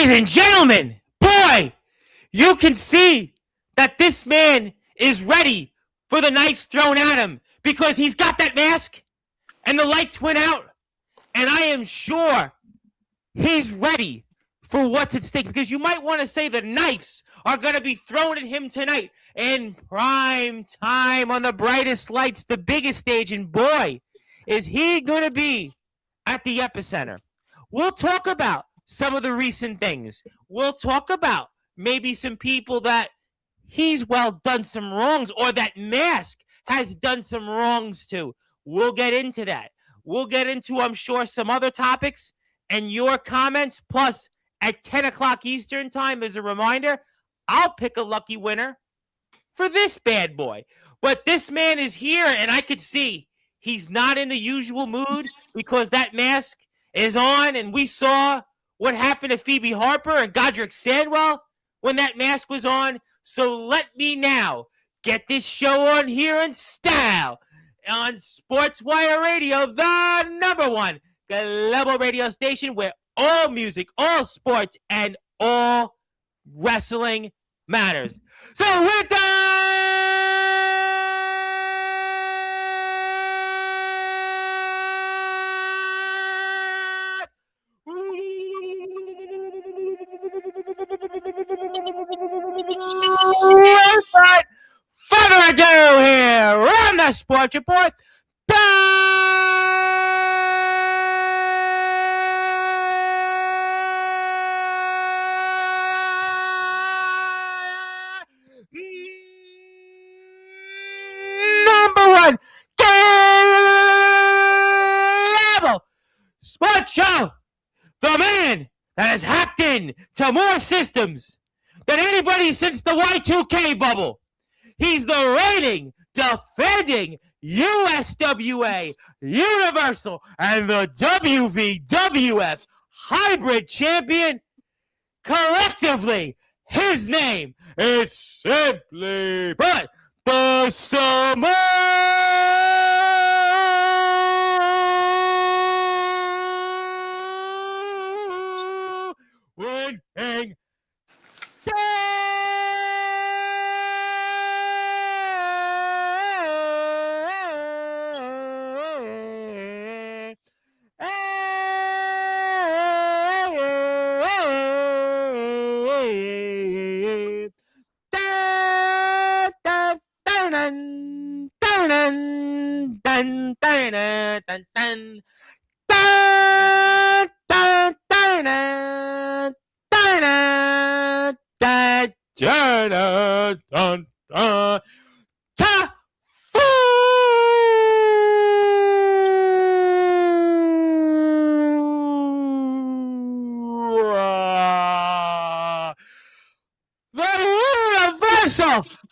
Ladies and gentlemen, boy, you can see that this man is ready for the knives thrown at him because he's got that mask and the lights went out. And I am sure he's ready for what's at stake because you might want to say the knives are going to be thrown at him tonight in prime time on the brightest lights, the biggest stage. And boy, is he going to be at the epicenter. We'll talk about some of the recent things. We'll talk about maybe some people that he's done some wrongs or that Mask has done some wrongs to. We'll get into that. We'll get into, I'm sure, some other topics and your comments. Plus, at 10 o'clock Eastern time, as a reminder, I'll pick a lucky winner for this bad boy. But this man is here, and I could see he's not in the usual mood because that mask is on, and we saw what happened to Phoebe Harper and Godric Sandwell when that mask was on. So let me now get this show on here in style on Sportzwire Radio, the number one global radio station where all music, all sports, and all wrestling matters. So with that, without further ado here on the Sports Report, number one global sports show, the man that has hacked in to more systems than anybody since the Y2K bubble. He's the reigning, defending USWA, Universal, and the WVWF hybrid champion. Collectively, his name is simply put the Samoan King.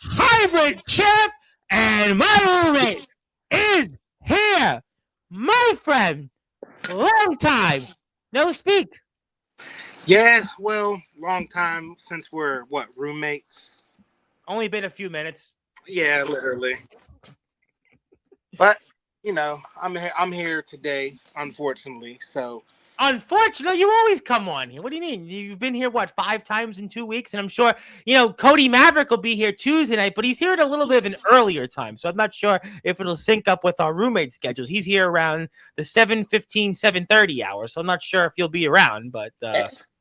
Hybrid champ, and my roommate is here, my friend. Long time no speak. Yeah, well, long time since we're roommates. Only been a few minutes. Yeah, literally. But I'm here today, unfortunately. So. Unfortunately, you always come on here. What do you mean? You've been here, 5 times in 2 weeks? And I'm sure, Cody Maverick will be here Tuesday night, but he's here at a little bit of an earlier time. So I'm not sure if it'll sync up with our roommate schedules. He's here around the 7:15, 7:30 hour. So I'm not sure if he'll be around, but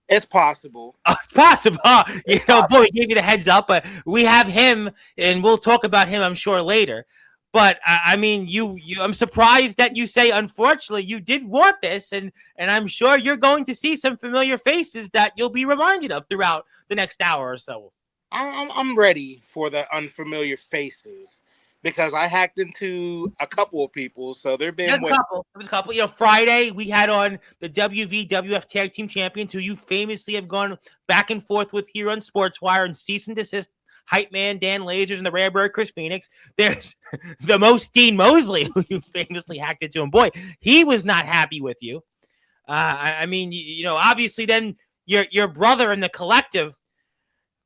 it's possible. It's possible. Boy, we gave you the heads up, but we have him, and we'll talk about him, I'm sure, later. But I mean, I'm surprised that you say, unfortunately, you did want this, and I'm sure you're going to see some familiar faces that you'll be reminded of throughout the next hour or so. I'm ready for the unfamiliar faces because I hacked into a couple of people, so there was a couple. Friday we had on the WVWF Tag Team Champions, who you famously have gone back and forth with here on Sportswire and cease and desist. Hype Man, Dan Lasers, and the Rare Bird, Chris Phoenix. There's the most Dean Mosley, who you famously hacked into. And boy, he was not happy with you. I mean, obviously then your brother in the collective,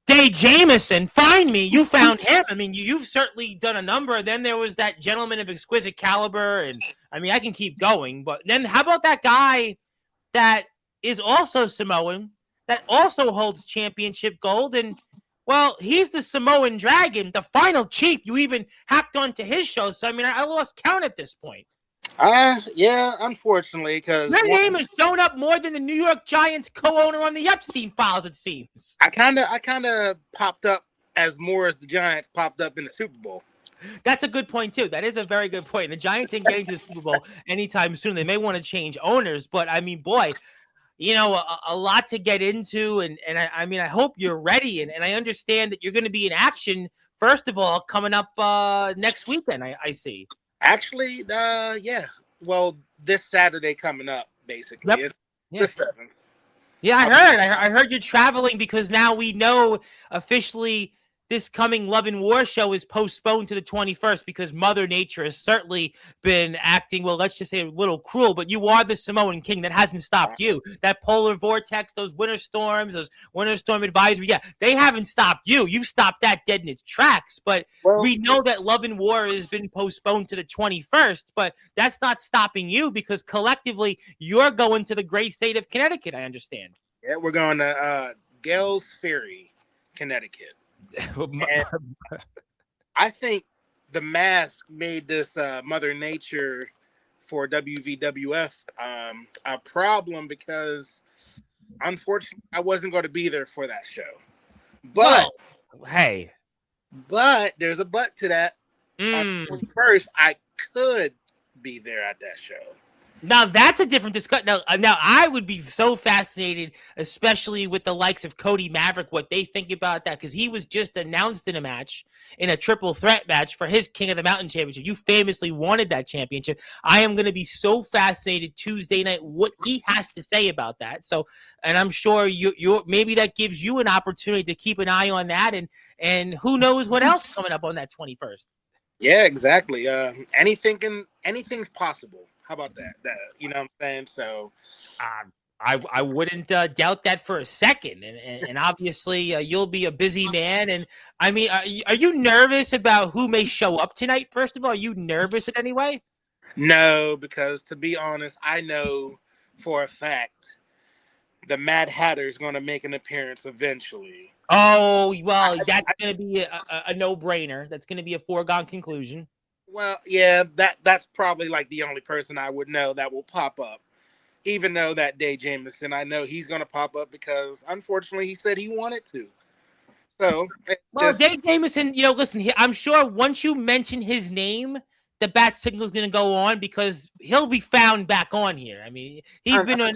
Day Jameson, find me. You found him. I mean, you've certainly done a number. Then there was that gentleman of exquisite caliber. And I mean, I can keep going. But then how about that guy that is also Samoan that also holds championship gold. And, well, he's the Samoan Dragon, the final chief. You even hacked onto his show. So, I mean, I lost count at this point. Yeah, unfortunately, because your name has shown up more than the New York Giants co-owner on the Epstein files, it seems. I kind of popped up as more as the Giants popped up in the Super Bowl. That's a good point, too. That is a very good point. The Giants ain't getting to the Super Bowl anytime soon. They may want to change owners, but, I mean, boy, you know, a lot to get into. And I mean, I hope you're ready. And I understand that you're going to be in action, first of all, coming up next weekend, I see. Actually, yeah. Well, this Saturday coming up, basically. Yep. It's the 7th. Yeah, I heard you're traveling because now we know officially this coming Love and War show is postponed to the 21st because Mother Nature has certainly been acting, well, let's just say a little cruel, but you are the Samoan King. That hasn't stopped you. That polar vortex, those winter storms, those winter storm advisory, yeah, they haven't stopped you. You've stopped that dead in its tracks, but we know that Love and War has been postponed to the 21st, but that's not stopping you because collectively you're going to the great state of Connecticut, I understand. Yeah, we're going to Gales Ferry, Connecticut. And I think the mask made this Mother Nature for WVWF a problem because unfortunately I wasn't going to be there for that show. But but there's a but to that. On the 21st, I could be there at that show. Now, that's a different discussion. Now, I would be so fascinated, especially with the likes of Cody Maverick, what they think about that, because he was just announced in a match, in a triple threat match for his King of the Mountain Championship. You famously wanted that championship. I am going to be so fascinated Tuesday night what he has to say about that. So, and I'm sure you're maybe that gives you an opportunity to keep an eye on that, and who knows what else coming up on that 21st. Yeah, exactly. Anything's possible. How about that? You know what I'm saying? So, I wouldn't doubt that for a second. And obviously, you'll be a busy man. And I mean, are you nervous about who may show up tonight? First of all, are you nervous in any way? No, because to be honest, I know for a fact the Mad Hatter is going to make an appearance eventually. Oh, well, that's going to be a no-brainer. That's going to be a foregone conclusion. Well, yeah, that's probably like the only person I would know that will pop up. Even though that Day Jameson, I know he's going to pop up because, unfortunately, he said he wanted to. So, Day Jameson, listen, I'm sure once you mention his name, the bat signal is going to go on because he'll be found back on here. I mean, he's been on,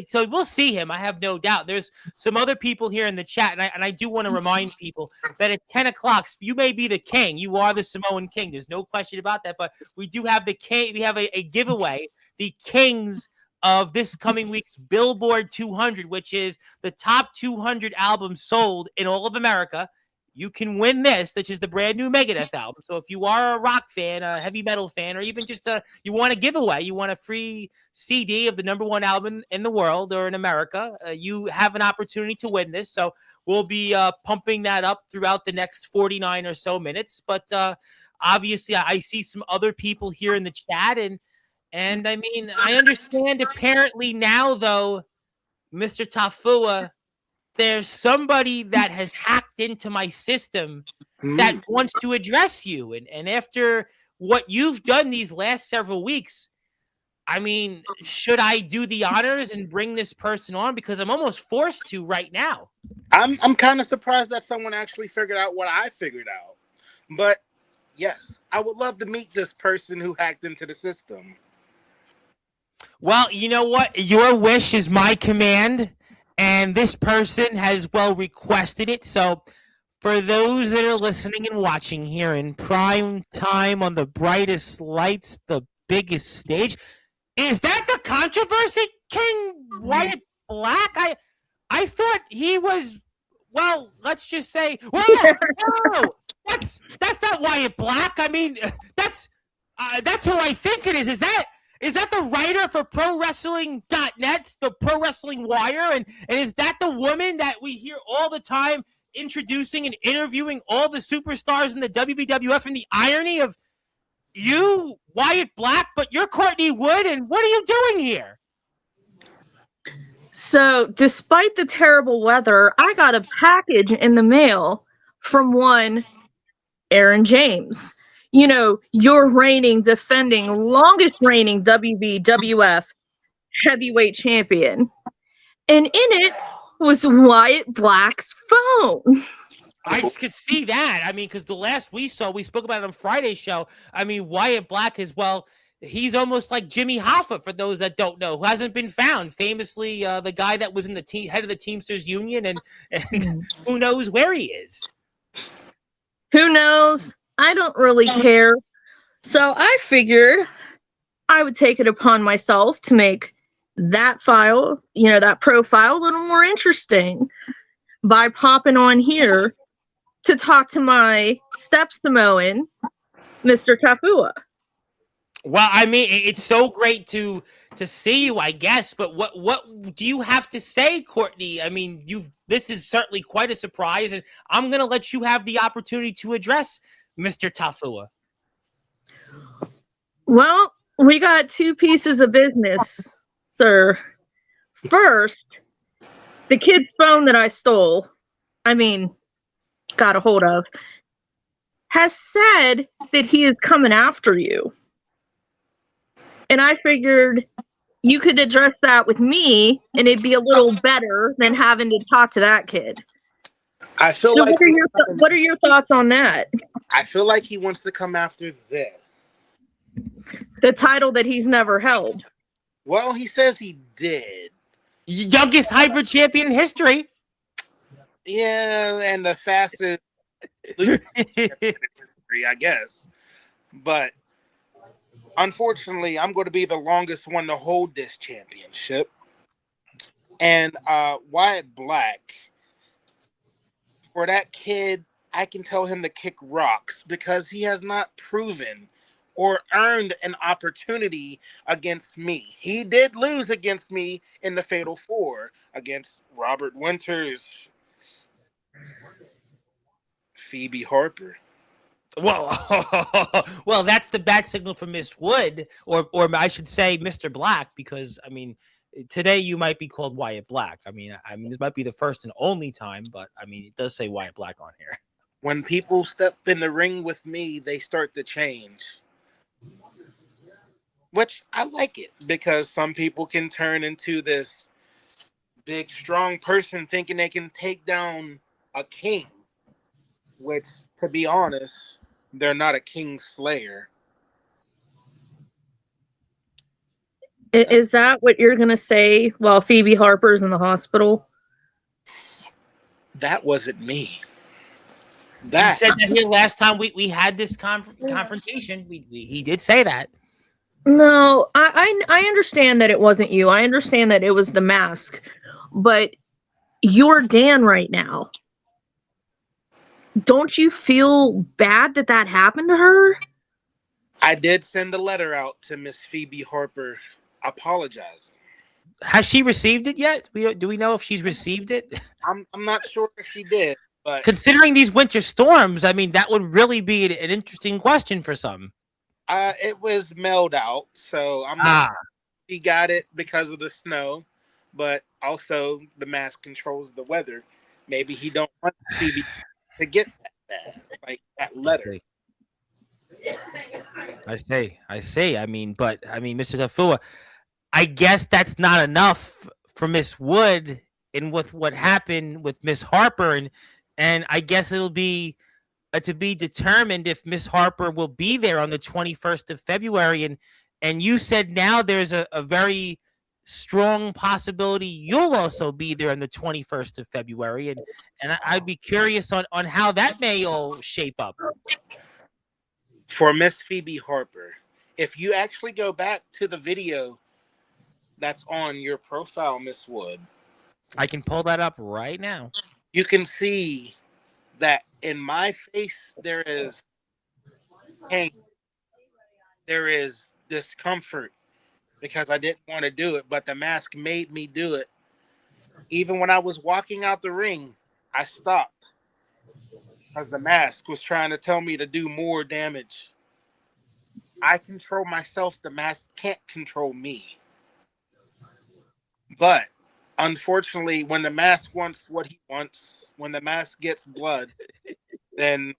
so we'll see him. I have no doubt. There's some other people here in the chat, and I do want to remind people that at 10 o'clock, you may be the king. You are the Samoan King. There's no question about that. But we do have the king. We have a giveaway. The Kings of this coming week's Billboard 200, which is the top 200 albums sold in all of America. You can win this, which is the brand new Megadeth album. So if you are a rock fan, a heavy metal fan, or even just you want a giveaway, you want a free CD of the #1 album in the world or in America, you have an opportunity to win this. So we'll be pumping that up throughout the next 49 or so minutes. But obviously, I see some other people here in the chat, and I mean, I understand apparently now, though, Mr. Taufua, there's somebody that has hacked into my system that wants to address you. And after what you've done these last several weeks, I mean, should I do the honors and bring this person on? Because I'm almost forced to right now. I'm kind of surprised that someone actually figured out what I figured out. But yes, I would love to meet this person who hacked into the system. Well, you know what? Your wish is my command. And this person has, requested it. So for those that are listening and watching here in prime time on the brightest lights, the biggest stage, is that the controversy, King Wyatt Black? I thought he was, let's just say, no, that's not Wyatt Black. I mean, that's who I think it is. Is that the writer for ProWrestling.net, the Pro Wrestling Wire? And is that the woman that we hear all the time introducing and interviewing all the superstars in the WWF? And the irony of you, Wyatt Black, but you're Courtney Wood, and what are you doing here? So, despite the terrible weather, I got a package in the mail from one Aaron James. You know, your longest reigning WWF heavyweight champion. And in it was Wyatt Black's phone. I could see that. I mean, because the last we spoke about it on Friday's show. I mean, Wyatt Black as well. He's almost like Jimmy Hoffa, for those that don't know, who hasn't been found. Famously, the guy that was in the head of the Teamsters Union, and who knows where he is. Who knows? I don't really care. So I figured I would take it upon myself to make that file, that profile, a little more interesting by popping on here to talk to my step Samoan, Mr. Taufua. Well, I mean, it's so great to see you, I guess. But what do you have to say, Courtney? I mean, this is certainly quite a surprise, and I'm going to let you have the opportunity to address Mr. Taufua. Well, we got two pieces of business, sir. First, the kid's phone that I stole, got a hold of, has said that he is coming after you. And I figured you could address that with me, and it'd be a little better than having to talk to that kid. I feel like what are your thoughts on that? I feel like he wants to come after this. The title that he's never held. Well, he says he did. Youngest hybrid champion in history. Yeah, and the fastest in history, I guess. But unfortunately, I'm going to be the longest one to hold this championship. And Wyatt Black, for that kid, I can tell him to kick rocks because he has not proven or earned an opportunity against me. He did lose against me in the Fatal 4 against Robert Winters, Phoebe Harper. Well, that's the bad signal for Miss Wood, or I should say Mr. Black, because I mean, today you might be called Wyatt Black. I mean, this might be the first and only time, but I mean, it does say Wyatt Black on here. When people step in the ring with me, they start to change. Which I like it, because some people can turn into this big, strong person thinking they can take down a king. Which, to be honest, they're not a king slayer. Is that what you're going to say while Phoebe Harper's in the hospital? That wasn't me. You said that here last time we had this confrontation. He did say that. No, I understand that it wasn't you. I understand that it was the mask. But you're Dan right now. Don't you feel bad that happened to her? I did send a letter out to Miss Phoebe Harper apologizing. Has she received it yet? Do we know if she's received it? I'm not sure if she did, but considering these winter storms, I mean, that would really be an interesting question for some. It was mailed out, so I'm not sure she got it because of the snow, but also the mask controls the weather. Maybe he don't want Phoebe to get that letter. I say. I mean, Mr. Taufua, I guess that's not enough for Miss Wood, and with what happened with Miss Harper, and I guess it'll be to be determined if Miss Harper will be there on the 21st of February, and you said now there's a very strong possibility you'll also be there on the 21st of February, and I'd be curious on how that may all shape up. For Miss Phoebe Harper, if you actually go back to the video that's on your profile, Miss Wood, I can pull that up right now. You can see that in my face there is pain, there is discomfort, because I didn't want to do it, but the mask made me do it. Even when I was walking out the ring, I stopped because the mask was trying to tell me to do more damage. I control myself. The mask can't control me. But unfortunately, when the mask wants what he wants, when the mask gets blood, then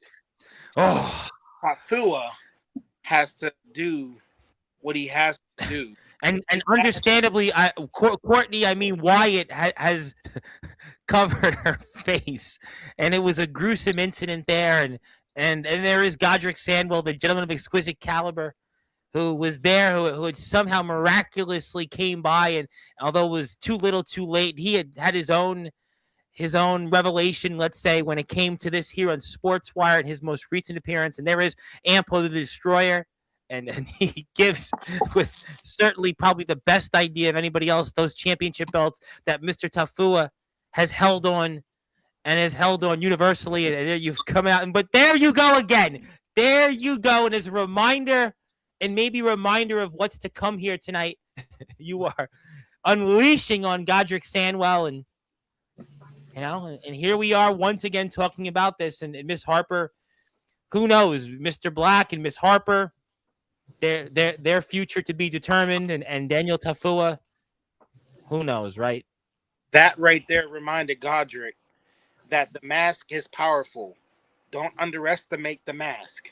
Taufua has to do what he has to do. And understandably, Courtney, I mean Wyatt has covered her face, and it was a gruesome incident there. And there is Godric Sandwell, the gentleman of exquisite caliber, who was there, who had somehow miraculously came by, and although it was too little, too late, he had his own revelation, let's say, when it came to this here on Sportswire in his most recent appearance. And there is Ampo the Destroyer. And he gives, with certainly probably the best idea of anybody else, those championship belts that Mr. Taufua has held on and has held on universally. And you've come out. But there you go again. There you go. And as a reminder, and maybe reminder of what's to come here tonight, you are unleashing on Godric Sandwell. And, you know, and here we are once again talking about this. And Miss Harper, who knows, Mr. Black and Miss Harper, their future to be determined, and Daniel Taufua, who knows, right? That right there reminded Godric that the mask is powerful. Don't underestimate the mask.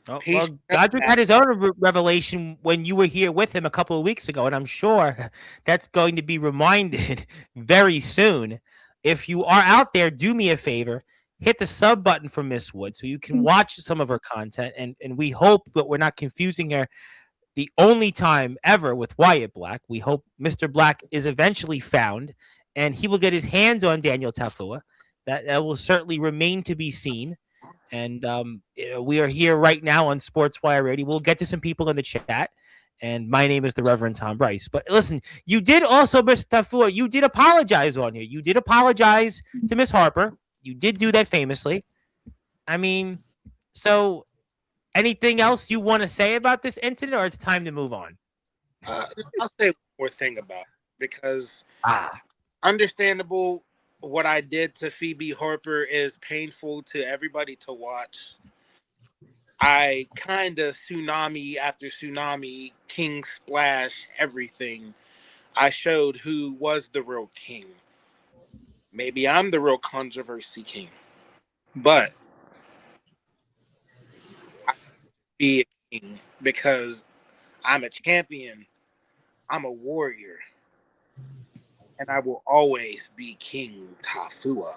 Well, Godric had his own revelation when you were here with him a couple of weeks ago, and I'm sure that's going to be reminded very soon. If you are out there, do me a favor. Hit the sub button for Miss Wood so you can watch some of her content. And we hope that we're not confusing her the only time ever with Wyatt Black. We hope Mr. Black is eventually found and he will get his hands on Daniel Taufua. That will certainly remain to be seen. And we are here right now on Sportswire Radio. We'll get to some people in the chat. And my name is the Reverend Tom Bryce. But listen, you did also, Mr. Taufua, you did apologize on here. You did apologize to Miss Harper. You did do that famously. I mean, so anything else you want to say about this incident, or it's time to move on? I'll say one more thing about it, because understandable what I did to Phoebe Harper is painful to everybody to watch. I kind of tsunami after tsunami, king splash, everything. I showed who was the real king. Maybe I'm the real controversy king, but I be a king because I'm a champion, I'm a warrior, and I will always be King Taufua.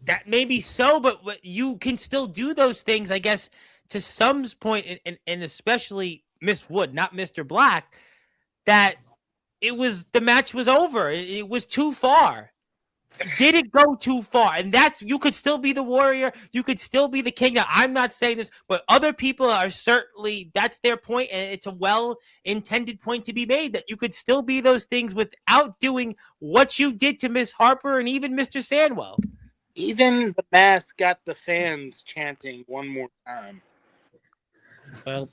That may be so, but you can still do those things, I guess, to some point, and especially Miss Wood, not Mr. Black, that the match was over. It was too far. Did it go too far? And you could still be the warrior. You could still be the king. Now, I'm not saying this, but other people are certainly, that's their point, and it's a well-intended point to be made, that you could still be those things without doing what you did to Miss Harper and even Mr. Sandwell. Even the mask got the fans chanting one more time. Well,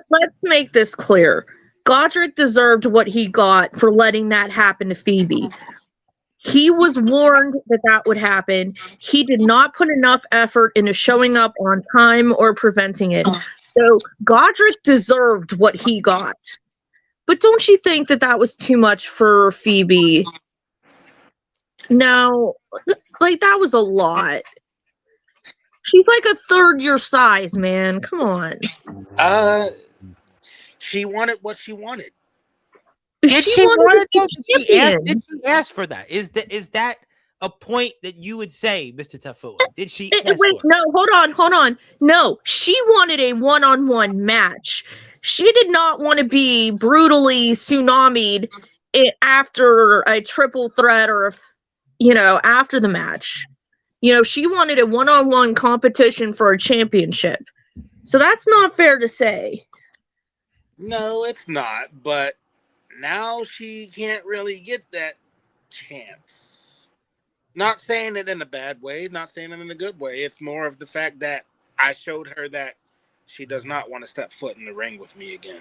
let's make this clear. Godric deserved what he got for letting that happen to Phoebe. He was warned that would happen. He did not put enough effort into showing up on time or preventing it. So Godric deserved what he got. But don't you think that was too much for Phoebe? No, like that was a lot. She's like a third your size, man. Come on. She wanted what she wanted. Did she ask for that? Is that a point that you would say, Mr. Taufua? Did she ask wait, for no, hold on. No, she wanted a one-on-one match. She did not want to be brutally tsunamied after a triple threat or after the match. She wanted a one-on-one competition for a championship. So that's not fair to say. No, it's not, but now she can't really get that chance. Not saying it in a bad way, not saying it in a good way. It's more of the fact that I showed her that she does not want to step foot in the ring with me again.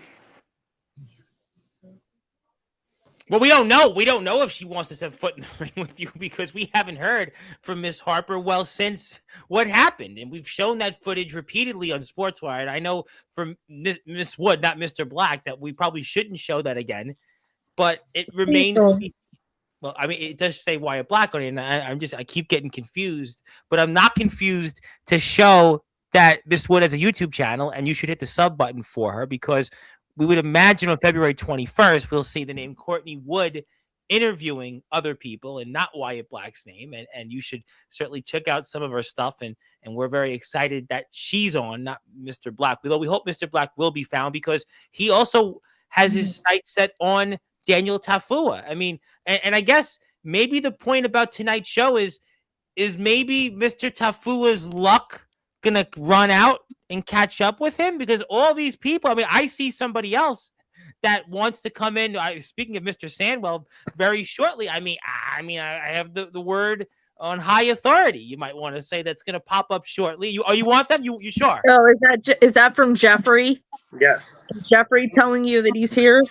Well, we don't know. We don't know if she wants to step foot in the ring with you because we haven't heard from Miss Harper since what happened. And we've shown that footage repeatedly on Sportswire. And I know from Miss Wood, not Mr. Black, that we probably shouldn't show that again. but it remains to be. Well, I mean, it does say Wyatt Black on it, and I keep getting confused, but I'm not confused to show that Miss Wood has a YouTube channel, and you should hit the sub button for her, because we would imagine on February 21st, we'll see the name Courtney Wood interviewing other people and not Wyatt Black's name. And you should certainly check out some of her stuff. And we're very excited that she's on, not Mr. Black. Although we hope Mr. Black will be found, because he also has his sights set on Daniel Taufua. I mean, and I guess maybe the point about tonight's show is maybe Mr. Tafua's luck gonna run out and catch up with him, because all these people, I mean, I see somebody else that wants to come in. Speaking of Mr. Sandwell, very shortly. I have the word on high authority, you might want to say, that's going to pop up shortly. You want them? You sure? Oh, is that from Jeffrey? Yes. Is Jeffrey telling you that he's here?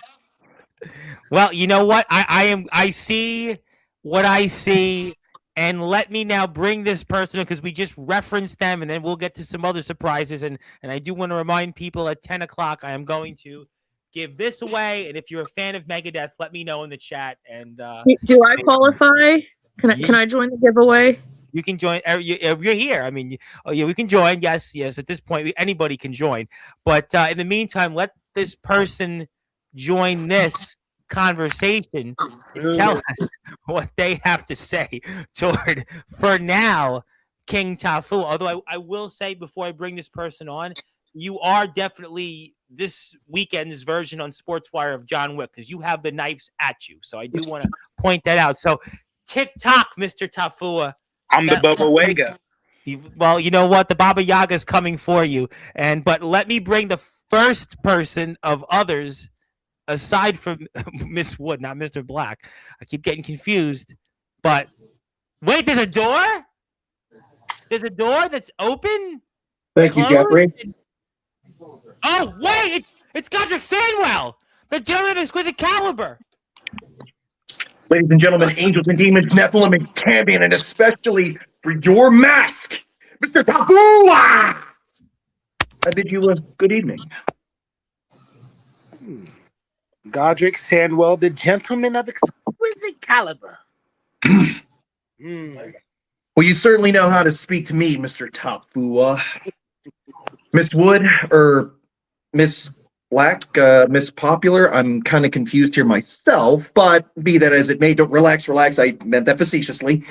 Well, you know what? I see what I see, and let me now bring this person, because we just referenced them, and then we'll get to some other surprises. And I do want to remind people at 10 o'clock, I am going to give this away. And if you're a fan of Megadeth, let me know in the chat. And do I qualify? Can I join the giveaway? You can join. You're here. I mean, we can join. Yes. At this point, anybody can join. But in the meantime, let this person join this conversation and tell us what they have to say toward, for now, King Taufua. Although I will say, before I bring this person on, you are definitely this weekend's version on Sportswire of John Wick, because you have the knives at you. So I do want to point that out. So TikTok, Mr. Taufua. I'm the Bubba Wega. Well, you know what? The Baba Yaga is coming for you. But let me bring the first person of others, aside from Miss Wood, not Mr. Black. I keep getting confused. But wait, there's a door? There's a door that's open? Thank you, Jeffrey. Oh, wait! It's Godric Sandwell, the gentleman of exquisite caliber. Ladies and gentlemen, angels and demons, Nephilim and Cambion, and especially for your mask, Mr. Taufua! I bid you a good evening. Godric Sandwell, the gentleman of exquisite caliber. Well, you certainly know how to speak to me, Mr. Taufua. Miss Wood, or Miss Black, Miss Popular, I'm kind of confused here myself, but be that as it may, don't relax, I meant that facetiously.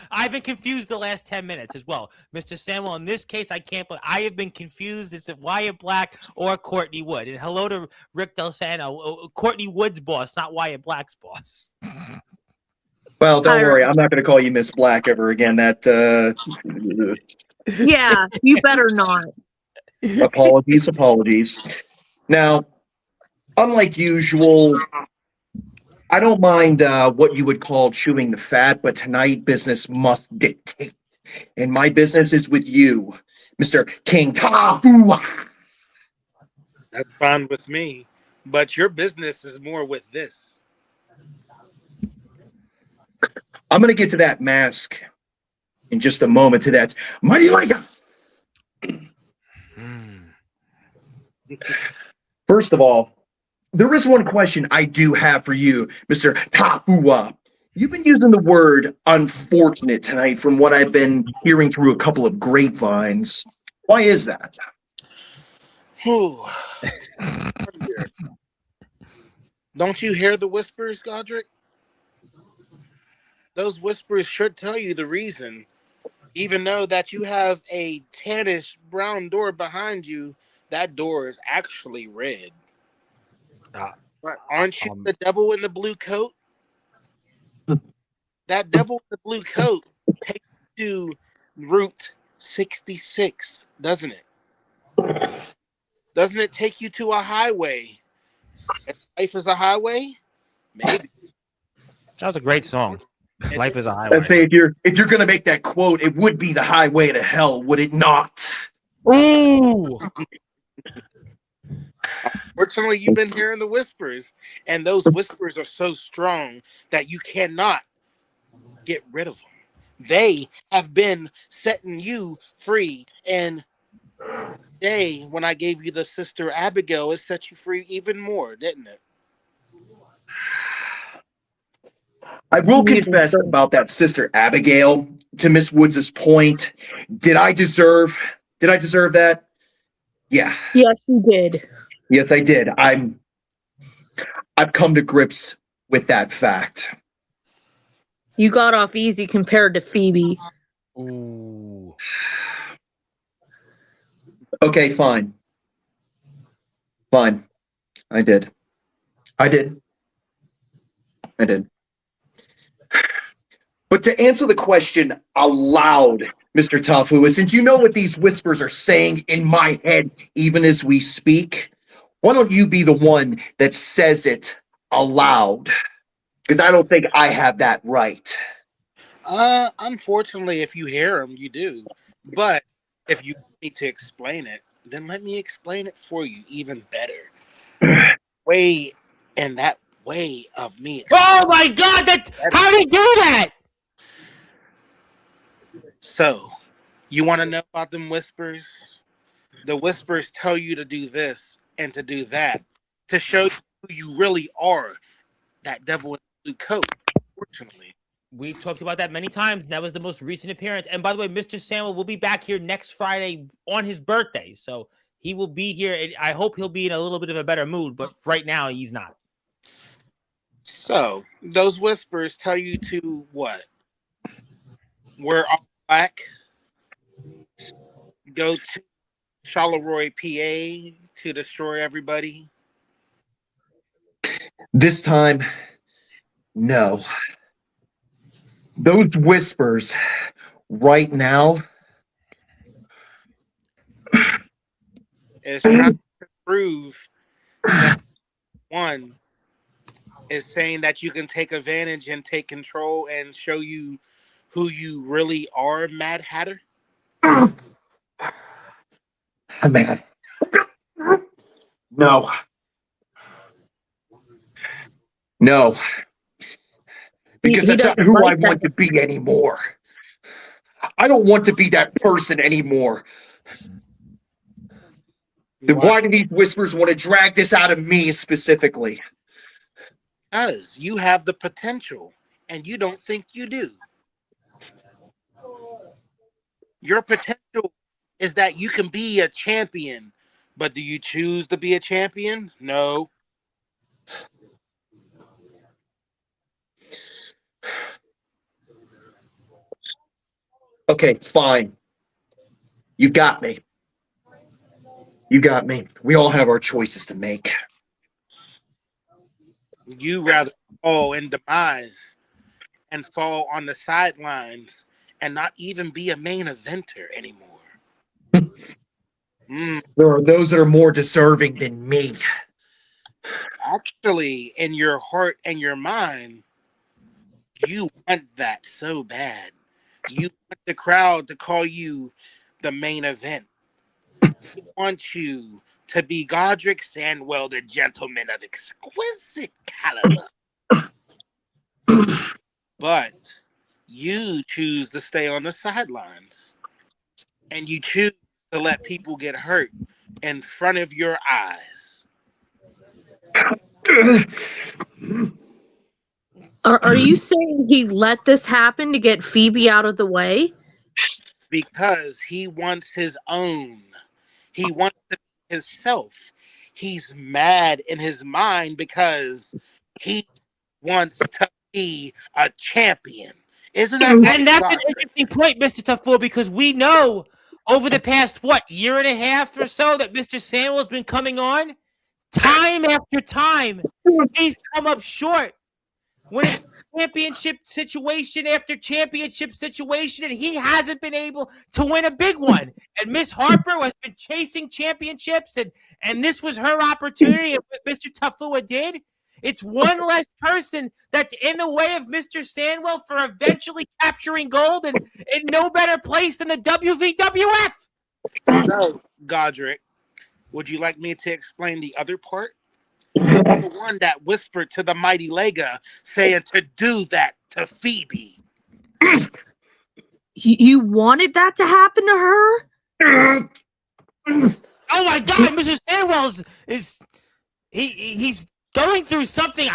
I've been confused the last 10 minutes as well. Mr. Sandwell, in this case, I can't, but I have been confused. It's Wyatt Black or Courtney Wood. And hello to Rick Del Sano, Courtney Wood's boss, not Wyatt Black's boss. Well, don't worry, I'm not going to call you Miss Black ever again. Yeah, you better not. Apologies. Now, unlike usual, I don't mind what you would call chewing the fat, but tonight business must dictate. And my business is with you, Mr. King Taufua. That's fine with me, but your business is more with this. I'm going to get to that mask in just a moment, to that mighty liger. First of all, there is one question I do have for you, Mr. Taufua. You've been using the word unfortunate tonight from what I've been hearing through a couple of grapevines. Why is that? Don't you hear the whispers, Godric? Those whispers should tell you the reason. Even though that you have a tannish brown door behind you, that door is actually red. But aren't you the devil in the blue coat? That devil in the blue coat takes you to Route 66, doesn't it? Doesn't it take you to a highway? And life is a highway? Maybe. That was a great song. Life is a highway. I'd say if you're going to make that quote, it would be the highway to hell, would it not? Ooh! Fortunately, you've been hearing the whispers, and those whispers are so strong that you cannot get rid of them. They have been setting you free, and when I gave you the sister Abigail, it set you free even more, didn't it? I will confess about that Sister Abigail. To Miss Woods' point, did I deserve that? Yeah. Yes, you did. Yes, I did. I've come to grips with that fact. You got off easy compared to Phoebe. Ooh. Okay, fine. Fine. I did. But to answer the question aloud, Mr. Taufua, since you know what these whispers are saying in my head even as we speak, why don't you be the one that says it aloud? Because I don't think I have that right. Unfortunately, if you hear them, you do. But if you need to explain it, then let me explain it for you even better. That way of me. Oh my God! How did he do that? So, you want to know about them whispers? The whispers tell you to do this and to do that to show you who you really are. That devil in the blue coat. Unfortunately, We've talked about that many times. That was the most recent appearance. And by the way, Mr. Samuel will be back here next Friday on his birthday. So he will be here. And I hope he'll be in a little bit of a better mood. But right now, he's not. So, those whispers tell you to what? Wear all black. Go to Charleroi, PA to destroy everybody. This time, no. Those whispers right now is trying to prove that one is saying that you can take advantage and take control and show you who you really are, Mad Hatter. Man. No. No. Because that's not who I want to be anymore. I don't want to be that person anymore. Then why do these whispers want to drag this out of me specifically? Because you have the potential and you don't think you do. Your potential is that you can be a champion, but do you choose to be a champion? No. Okay, fine. You got me. You got me. We all have our choices to make. You rather fall in demise and fall on the sidelines and not even be a main eventer anymore. There are those that are more deserving than me. Actually, in your heart and your mind, you want that so bad. You want the crowd to call you the main event. They want you to be Godric Sandwell, the gentleman of exquisite caliber. But you choose to stay on the sidelines. And you choose to let people get hurt in front of your eyes. Are you saying he let this happen to get Phoebe out of the way? Because he wants his own. He wants to be himself. He's mad in his mind because he wants to be a champion. Isn't that right? And that's an interesting point, Mr. Taufua, because we know over the past, year and a half or so that Mr. Samuel's been coming on, time after time, he's come up short. When it's championship situation after championship situation, and he hasn't been able to win a big one. And Miss Harper has been chasing championships, and this was her opportunity. And what Mr. Taufua did, it's one less person that's in the way of Mr. Sandwell for eventually capturing gold, and in no better place than the WVWF. So, Godric, would you like me to explain the other part? The one that whispered to the mighty Lega saying to do that to Phoebe. You wanted that to happen to her? Oh my God, Mr. Sandwell he's going through something.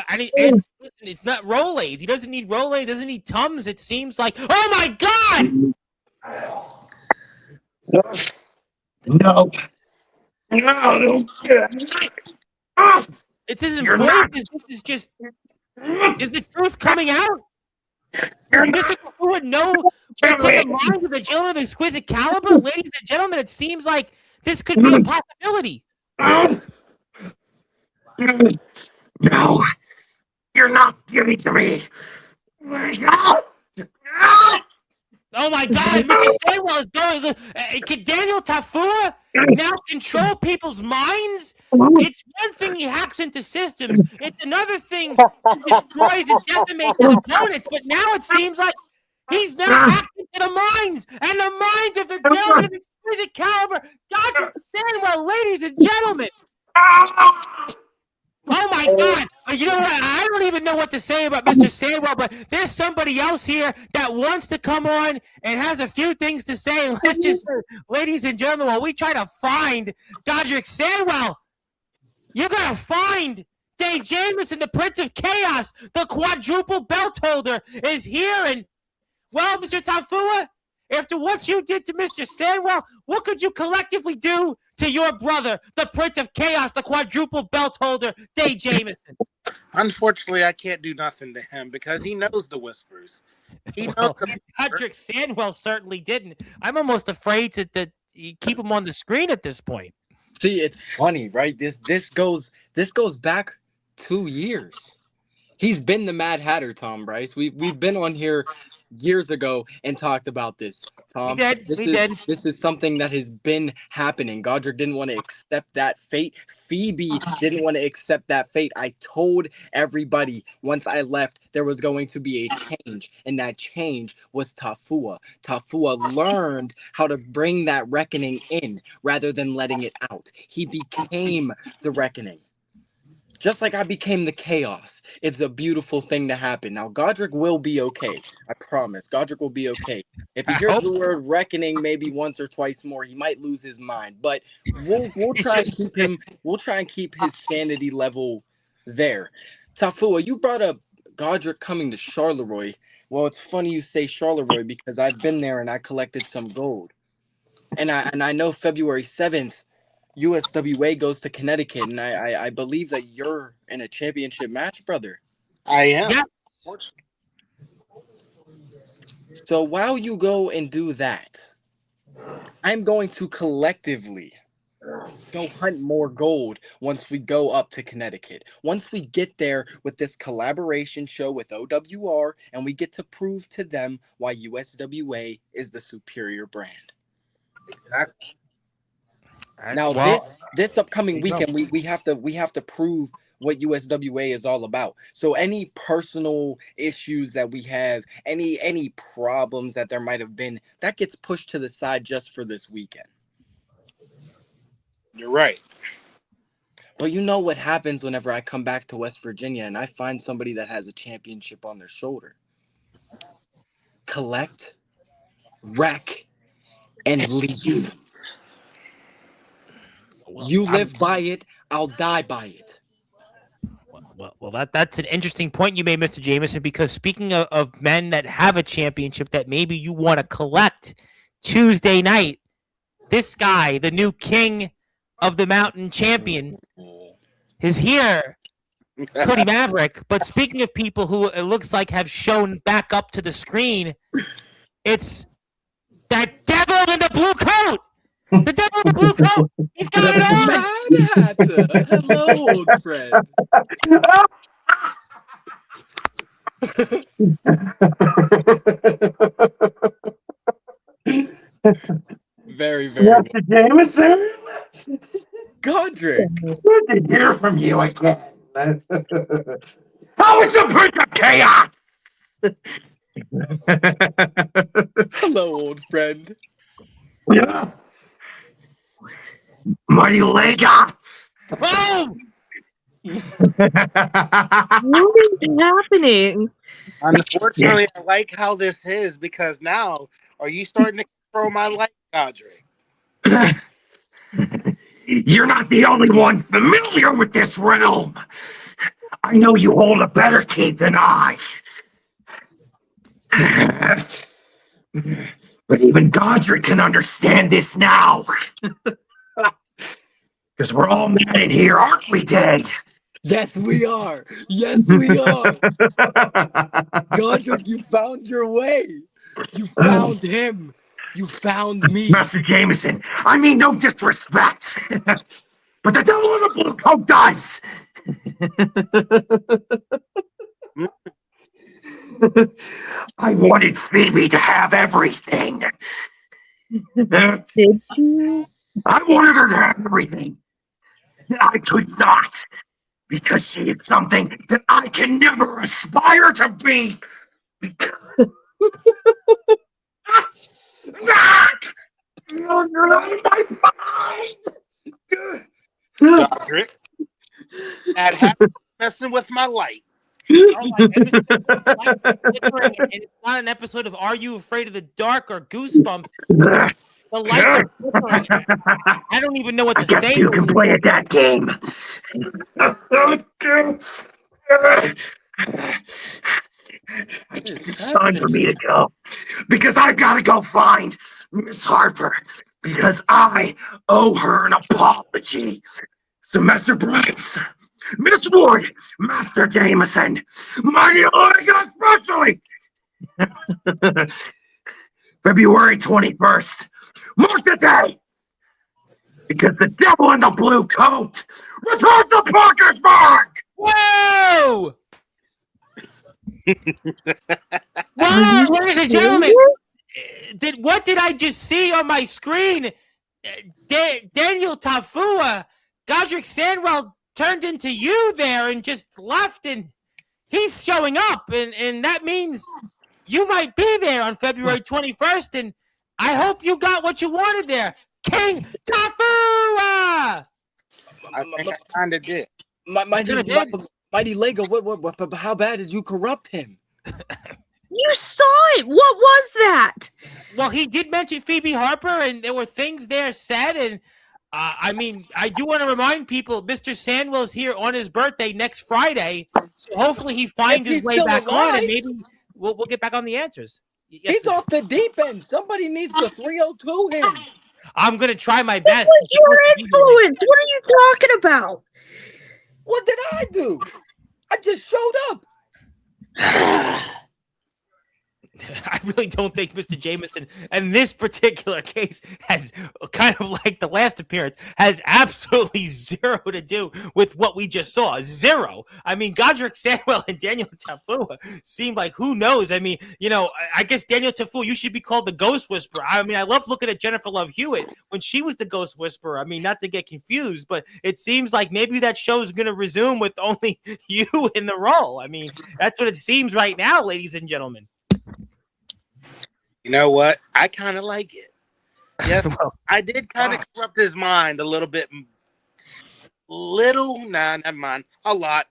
Listen, it's not Rolaids. He doesn't need Rolaids. Doesn't need Tums. It seems like. Oh my God! No. It isn't voices. This is just. Is the truth coming out? Mr. Taufua would know what's in the mind of the gentleman of exquisite caliber? Ladies and gentlemen, it seems like this could be a possibility. No, you're not giving to me. No. Oh my God, Mr. Sandwell is going. Can Daniel Taufua now control people's minds? It's one thing he hacks into systems. It's another thing he destroys and decimates his opponents. But now it seems like he's now hacked into the minds and the minds of the gentlemen of exquisite caliber. Dr. Sandwell, ladies and gentlemen. Oh my God! You know what? I don't even know what to say about Mr. Sandwell, but there's somebody else here that wants to come on and has a few things to say. Let's just say, ladies and gentlemen, while we try to find Godric Sandwell, you're gonna find Dave Jameson, the Prince of Chaos, the quadruple belt holder, is here. And well, Mr. Taufua, after what you did to Mr. Sandwell, what could you collectively do to your brother, the Prince of Chaos, the quadruple belt holder, Dave Jameson? Unfortunately, I can't do nothing to him because he knows the whispers. He knows Well, Godric Sandwell certainly didn't. I'm almost afraid to keep him on the screen at this point. See, it's funny, right? This goes back 2 years. He's been the Mad Hatter, Tom Bryce. We've been on here years ago and talked about this. Tom, we did. This is something that has been happening. Godric didn't want to accept that fate. Phoebe didn't want to accept that fate. I told everybody once I left there was going to be a change, and that change was Taufua. Taufua learned how to bring that reckoning in rather than letting it out. He became the reckoning. Just like I became the chaos. It's a beautiful thing to happen. Now, Godric will be okay. I promise. Godric will be okay. If he hears the word reckoning maybe once or twice more, he might lose his mind. But we'll try and keep him. We'll try and keep his sanity level there. Taufua, you brought up Godric coming to Charleroi. Well, it's funny you say Charleroi because I've been there and I collected some gold. And I know February 7th. USWA goes to Connecticut, and I believe that you're in a championship match, brother. I am. Yeah. So while you go and do that, I'm going to collectively go hunt more gold once we go up to Connecticut. Once we get there with this collaboration show with OWR, and we get to prove to them why USWA is the superior brand. Exactly. Now, this upcoming weekend, we have to prove what USWA is all about. So any personal issues that we have, any problems that there might have been, that gets pushed to the side just for this weekend. You're right. But you know what happens whenever I come back to West Virginia and I find somebody that has a championship on their shoulder? Collect, wreck, and leave. Well, you live by it, I'll die by it. Well, that's an interesting point you made, Mr. Jameson, because speaking of men that have a championship that maybe you want to collect, Tuesday night, this guy, the new king of the mountain champion, is here, Cody Maverick. But speaking of people who it looks like have shown back up to the screen, it's that devil in the blue coat. The devil in the blue coat. He's got it on. Mad Hatter. Hello, old friend. Very, very. Mr. Jameson? Godric. Good to hear from you again. How is the Prince of Chaos? Hello, old friend. Yeah. Mighty leg off. Oh! What is happening? Unfortunately, I like how this is because now are you starting to control my life, Godric? You're not the only one familiar with this realm. I know you hold a better teeth than I. But even Godric can understand this now. Because we're all mad in here, aren't we, Day? Yes, we are. Yes, we are. Godric, you found your way. You found him. You found me. Master Jameson, I mean no disrespect. But the devil in the blue coat does. I wanted Phoebe to have everything. Did you? I wanted her to have everything. I could not. Because she is something that I can never aspire to be. Godric. That happened messing with my light. Oh my goodness. And it's not an episode of Are You Afraid of the Dark or Goosebumps. The lights are flickering. I don't even know what to say. You can play at that game. It's time for me to go. Because I gotta go find Miss Harper. Because I owe her an apology. Semester Bryce, Miss Wood, Master Jameson, Mighty Olega especially. February 21st, mark the day. Because the devil in the blue coat returns to Parkersburg! Whoa! Wow, ladies and gentlemen, what did I just see on my screen? Daniel Taufua, Godric Sandwell turned into you there and just left, and he's showing up, and that means you might be there on February 21st, and I hope you got what you wanted there. King Taufua! I think I kind of did. Mighty Lego, what, how bad did you corrupt him? You saw it. What was that? Well, he did mention Phoebe Harper, and there were things there said, and I mean, I do want to remind people, Mr. Sandwell's here on his birthday next Friday, so hopefully he finds his way back on, and maybe we'll get back on the answers. Yes, he's off the deep end. Somebody needs to 302 him. I'm going to try my best. What was your influence? What are you talking about? What did I do? I just showed up. I really don't think Mr. Jameson, in this particular case, has kind of like the last appearance, has absolutely zero to do with what we just saw. Zero. I mean, Godric Sandwell and Daniel Taufua seem like, who knows? I mean, you know, I guess Daniel Taufua, you should be called the Ghost Whisperer. I mean, I love looking at Jennifer Love Hewitt when she was the Ghost Whisperer. I mean, not to get confused, but it seems like maybe that show's going to resume with only you in the role. I mean, that's what it seems right now, ladies and gentlemen. You know what? I kind of like it. Yes, I did kind of corrupt his mind a little bit. Nah, never mind. A lot.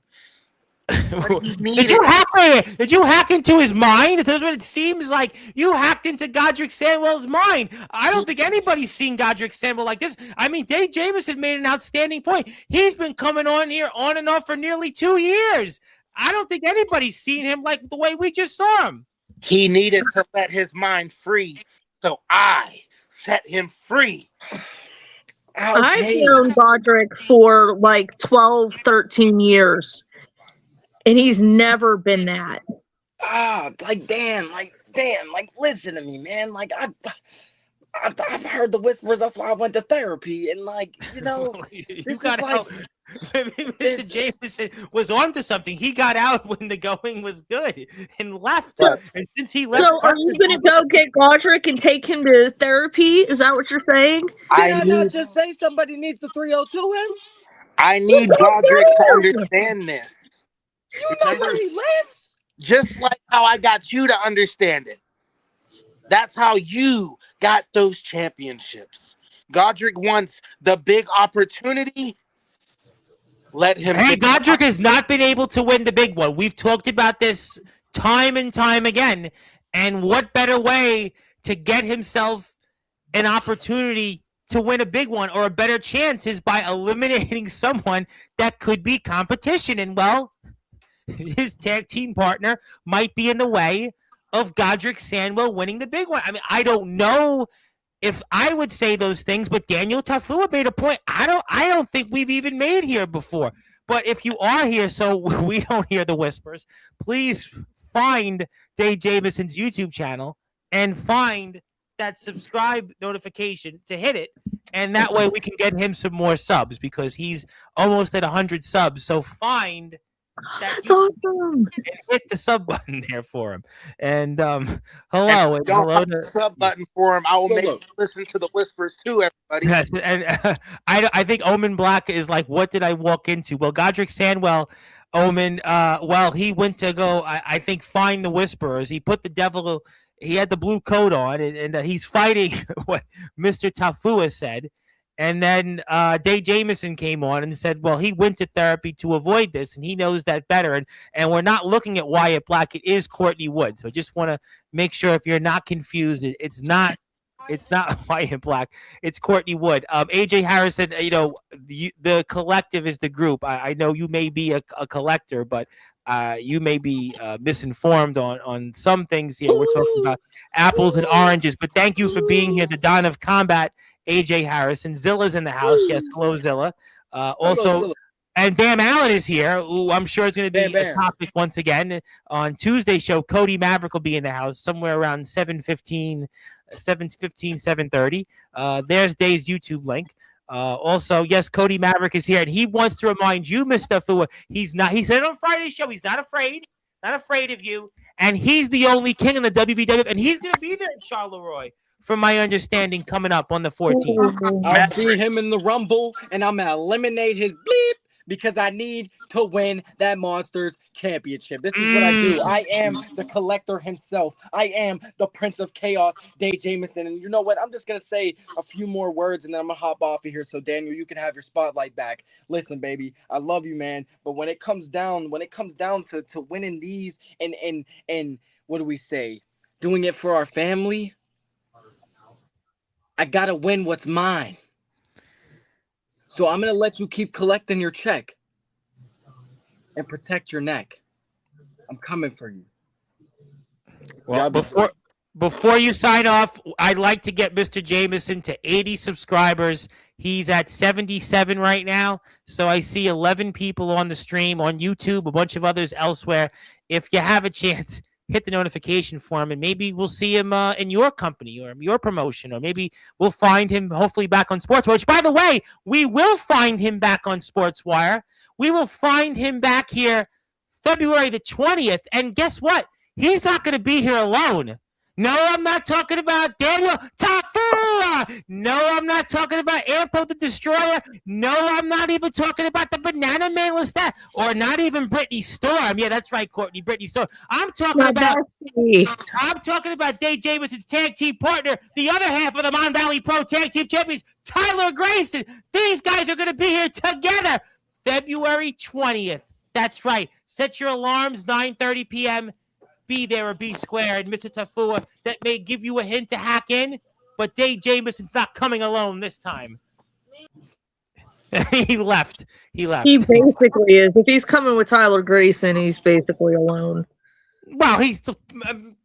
Did you hack into his mind? That's what it seems like. You hacked into Godric Sandwell's mind. I don't think anybody's seen Godric Sandwell like this. I mean, Dave Jameson made an outstanding point. He's been coming on here on and off for nearly 2 years. I don't think anybody's seen him like the way we just saw him. He needed to let his mind free, so I set him free. I've known Godric for like 12, 13 years, and he's never been that. Dan, listen to me, man. Like, I've heard the whispers. That's why I went to therapy, and you got out. Mr. Jameson was onto something. He got out when the going was good and left. And since he left, so are you going to go get Godric and take him to therapy? Is that what you're saying? Did I not just say somebody needs to 302 him? I need Godric to understand this. You know where he lives? Just like how I got you to understand it. That's how you got those championships. Godric wants the big opportunity. Let him. Hey, Godric has not been able to win the big one. We've talked about this time and time again. And what better way to get himself an opportunity to win a big one or a better chance is by eliminating someone that could be competition. And well, his tag team partner might be in the way of Godric Sandwell winning the big one. I mean, I don't know if I would say those things, but Daniel Taufua made a point. I don't think we've even made here before. But if you are here so we don't hear the whispers, please find Dave Jamison's YouTube channel and find that subscribe notification to hit it. And that way we can get him some more subs because he's almost at 100 subs. So find That's awesome. Hit the sub button there for him. And hello. And don't hello hit the sub button for him. I will make you listen to the whispers too, everybody. Yes, and I think Omen Black is like, what did I walk into? Well, Godric Sandwell, Omen, he went to go, I think, find the whisperers. He put the devil, he had the blue coat on, and he's fighting what Mr. Taufua said. And then Dave Jamison came on and said, well, he went to therapy to avoid this, and he knows that better. And we're not looking at Wyatt Black. It is Courtney Wood. So just want to make sure if you're not confused, it's not Wyatt Black. It's Courtney Wood. AJ Harris said, the collective is the group. I know you may be a collector, but you may be misinformed on some things here. We're talking about apples and oranges. But thank you for being here. The Dawn of Combat. AJ Harrison. Zilla's in the house. Yes, hello, Zilla. Also, and Bam Allen is here, who I'm sure is going to be a topic once again. On Tuesday's show, Cody Maverick will be in the house somewhere around 7:30. There's Dave's YouTube link. Also, yes, Cody Maverick is here, and he wants to remind you, Mr. Fua, he said on Friday's show, he's not afraid of you, and he's the only king in the WVW, and he's going to be there in Charleroi. From my understanding, coming up on the 14th. I'll see him in the Rumble, and I'm going to eliminate his bleep because I need to win that Monsters Championship. This is what I do. I am the collector himself. I am the Prince of Chaos, Dave Jamison. And you know what? I'm just going to say a few more words, and then I'm going to hop off of here so, Daniel, you can have your spotlight back. Listen, baby, I love you, man. But when it comes down to winning these and what do we say? Doing it for our family, I gotta win what's mine. So I'm gonna let you keep collecting your check and protect your neck. I'm coming for you. Well, before you sign off, I'd like to get Mr. Jamison to 80 subscribers. He's at 77 right now. So I see 11 people on the stream on YouTube, a bunch of others elsewhere. If you have a chance, hit the notification for him, and maybe we'll see him in your company or your promotion, or maybe we'll find him hopefully back on Sportswire, which, by the way, we will find him back on Sportswire. We will find him back here February the 20th, and guess what? He's not going to be here alone. No, I'm not talking about Daniel Taufua. No, I'm not talking about Ampo the Destroyer. No, I'm not even talking about the Banana Man Lestat, or not even Brittany Storm. Yeah, that's right, Courtney, Brittany Storm. I'm talking about Dave Jamison's tag team partner, the other half of the Mon Valley Pro Tag Team Champions, Tyler Grayson. These guys are going to be here together February 20th. That's right. Set your alarms, 9:30 p.m. Be there or be square. And Mr. Taufua, that may give you a hint to hack in, but Dave Jamison's not coming alone this time. He left. He basically is. If he's coming with Tyler Grayson, he's basically alone. Well, he's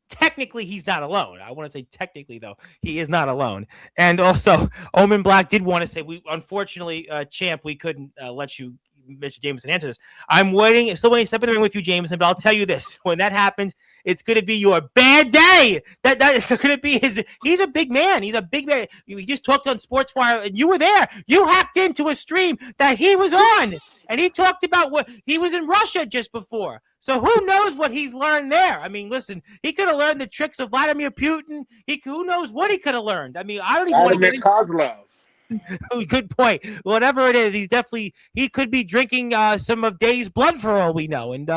technically he's not alone. I want to say technically, though, he is not alone. And also, Omen Black did want to say, unfortunately, Champ, we couldn't let you, Mr. Jamison, answer this. I'm waiting, still waiting to step in the ring with you, Jamison, but I'll tell you this. When that happens, it's going to be your bad day. That's going to be his. He's a big man. He's a big man. We just talked on Sportswire, and you were there. You hacked into a stream that he was on, and he talked about what he was in Russia just before. So who knows what he's learned there? I mean, listen, he could have learned the tricks of Vladimir Putin. Who knows what he could have learned? I mean, I don't even want to get Kozlov. Good point. Whatever it is, he could be drinking some of Day's blood for all we know. And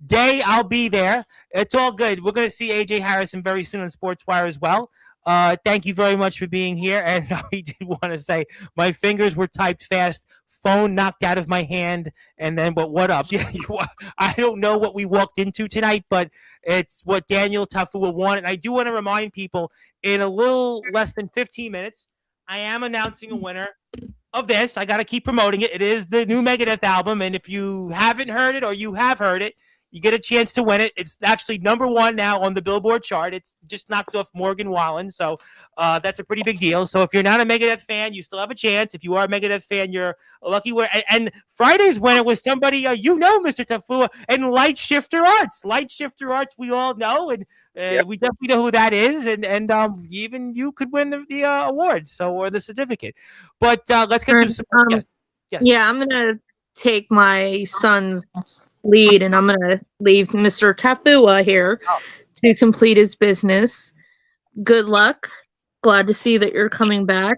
Day, I'll be there. It's all good. We're going to see AJ Harrison very soon on Sportswire as well. Thank you very much for being here. And I did want to say my fingers were typed fast, phone knocked out of my hand, and then, but what up? Yeah, I don't know what we walked into tonight, but it's what Daniel Taufua wanted. I do want to remind people, in a little less than 15 minutes, I am announcing a winner of this. I got to keep promoting it. It is the new Megadeth album, and if you haven't heard it or you have heard it, you get a chance to win it. It's actually #1 now on the Billboard chart. It's just knocked off Morgan Wallen, so that's a pretty big deal. So if you're not a Megadeth fan, you still have a chance. If you are a Megadeth fan, you're a lucky winner. And Friday's winner was somebody Mr. Taufua, and Light Shifter Arts. Light Shifter Arts, we all know, and we definitely know who that is. And even you could win the award, or the certificate. But let's get to some. Yes. Yeah, I'm gonna take my son's lead, and I'm gonna leave Mr. Taufua here to complete his business. Good luck. Glad to see that you're coming back.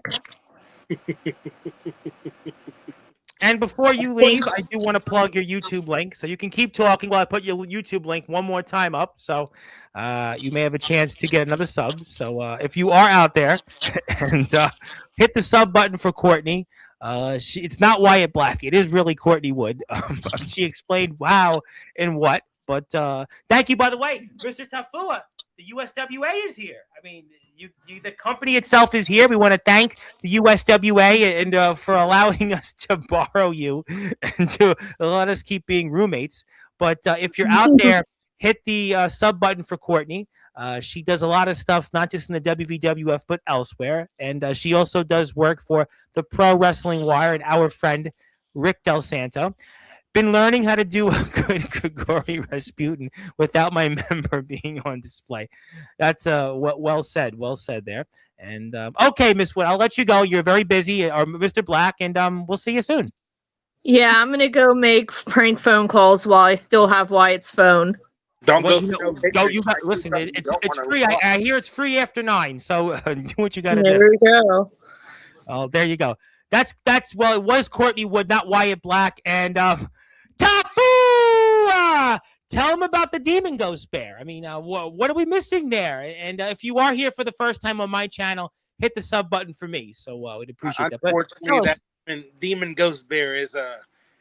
And before you leave, I do want to plug your YouTube link, so you can keep talking while I put your YouTube link one more time up. So you may have a chance to get another sub. So if you are out there, and hit the sub button for Courtney. It's not Wyatt Black. It is really Courtney Wood. She explained how and what. But thank you, by the way, Mr. Taufua. The USWA is here. I mean, the company itself is here. We want to thank the USWA and for allowing us to borrow you and to let us keep being roommates. But if you're out there, hit the sub button for Courtney. She does a lot of stuff, not just in the WWF, but elsewhere. And she also does work for the Pro Wrestling Wire and our friend Rick Del Santo. Been learning how to do a good Grigori Rasputin without my member being on display. That's well said there. And okay, Miss Wood, I'll let you go. You're very busy, or Mr. Black, and we'll see you soon. Yeah, I'm gonna go make prank phone calls while I still have Wyatt's phone. Don't Well, go. listen. It's free. I hear it's free after 9. So do what you got to do. There we go. Oh, there you go. That's well, it was Courtney Wood, not Wyatt Black. And Taufua! Tell him about the Demon Ghost Bear. I mean, what are we missing there? And if you are here for the first time on my channel, hit the sub button for me. So we'd appreciate that. Unfortunately, that Demon Ghost Bear is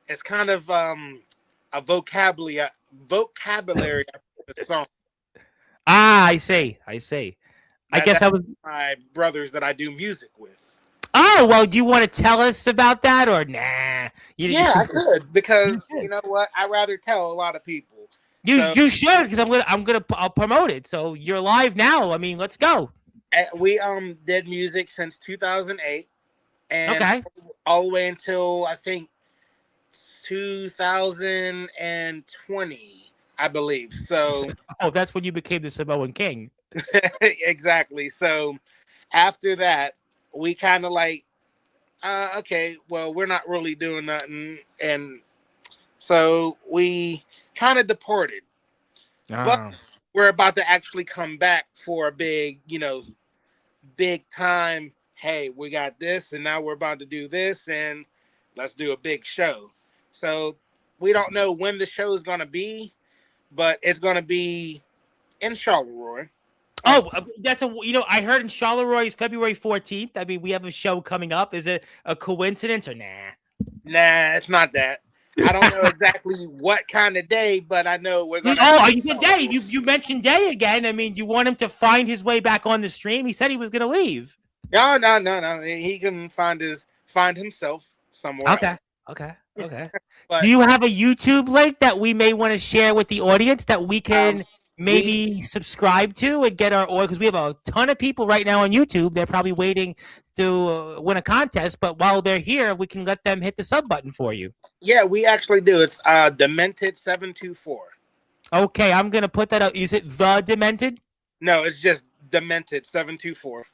it's kind of a vocabulary of the song. I see. I guess I was my brothers that I do music with. Oh, well, do you want to tell us about that or nah? Yeah, I could, because you know what? I'd rather tell a lot of people. You should, because I'll promote it. So you're live now. I mean, let's go. We did music since 2008, and all the way until I think 2020, I believe. So that's when you became the Samoan King. Exactly. So after that, we kind of like, okay, well, we're not really doing nothing. And so we kind of departed. But we're about to actually come back for a big time. Hey, we got this, and now we're about to do this, and let's do a big show. So we don't know when the show is going to be, but it's going to be in Charleroi. Oh, I heard in Charleroi is February 14th. I mean, we have a show coming up. Is it a coincidence or nah? Nah, it's not that. I don't know exactly what kind of day, but I know we're going to... Oh, you said day. You mentioned day again. I mean, you want him to find his way back on the stream? He said he was going to leave. No. He can find himself somewhere. Okay. But, do you have a YouTube link that we may want to share with the audience that we can... maybe subscribe to and get our order, because we have a ton of people right now on YouTube. They're probably waiting to win a contest, but while they're here, we can let them hit the sub button for you. Yeah, we actually do. It's Demented 724. Okay, I'm gonna put that up. Is it the Demented? No, it's just Demented 724.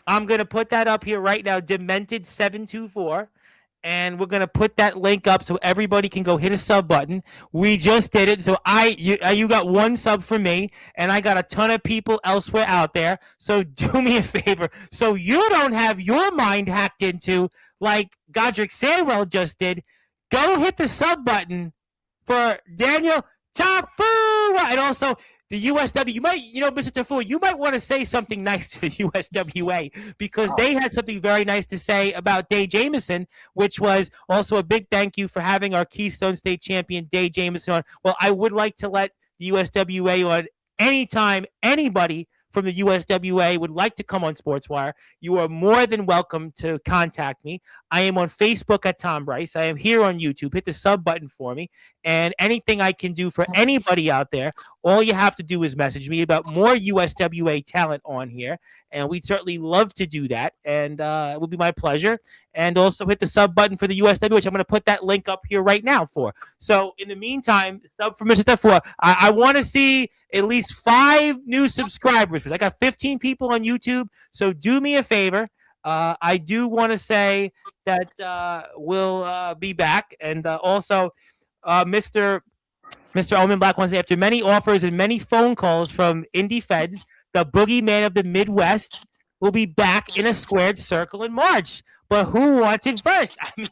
I'm gonna put that up here right now. Demented 724. And we're going to put that link up so everybody can go hit a sub button. We just did it. So you got one sub from me, and I got a ton of people elsewhere out there. So do me a favor. So you don't have your mind hacked into like Godric Sandwell just did. Go hit the sub for Daniel Taufua. And also the USW. You might, Mr. Taufua, you might want to say something nice to the USWA, because they had something very nice to say about Dave Jameson, which was also a big thank you for having our Keystone State champion Dave Jameson on. Well, I would like to let the USWA on anytime anybody from the USWA would like to come on Sportswire, you are more than welcome to contact me. I am on Facebook at Tom Bryce. I am here on YouTube. Hit the sub button for me. And anything I can do for anybody out there, all you have to do is message me about more USWA talent on here. And we'd certainly love to do that. And it would be my pleasure. And also hit the sub button for the USW, which I'm going to put that link up here right now for. So in the meantime, sub for Mr. Taufua. I want to see at least 5 new subscribers. I got 15 people on YouTube. So do me a favor. I do want to say that we'll be back. And also, Mr. Omen Black wants to say, after many offers and many phone calls from indie feds, the boogeyman of the Midwest will be back in a squared circle in March. But who wants it first? I mean,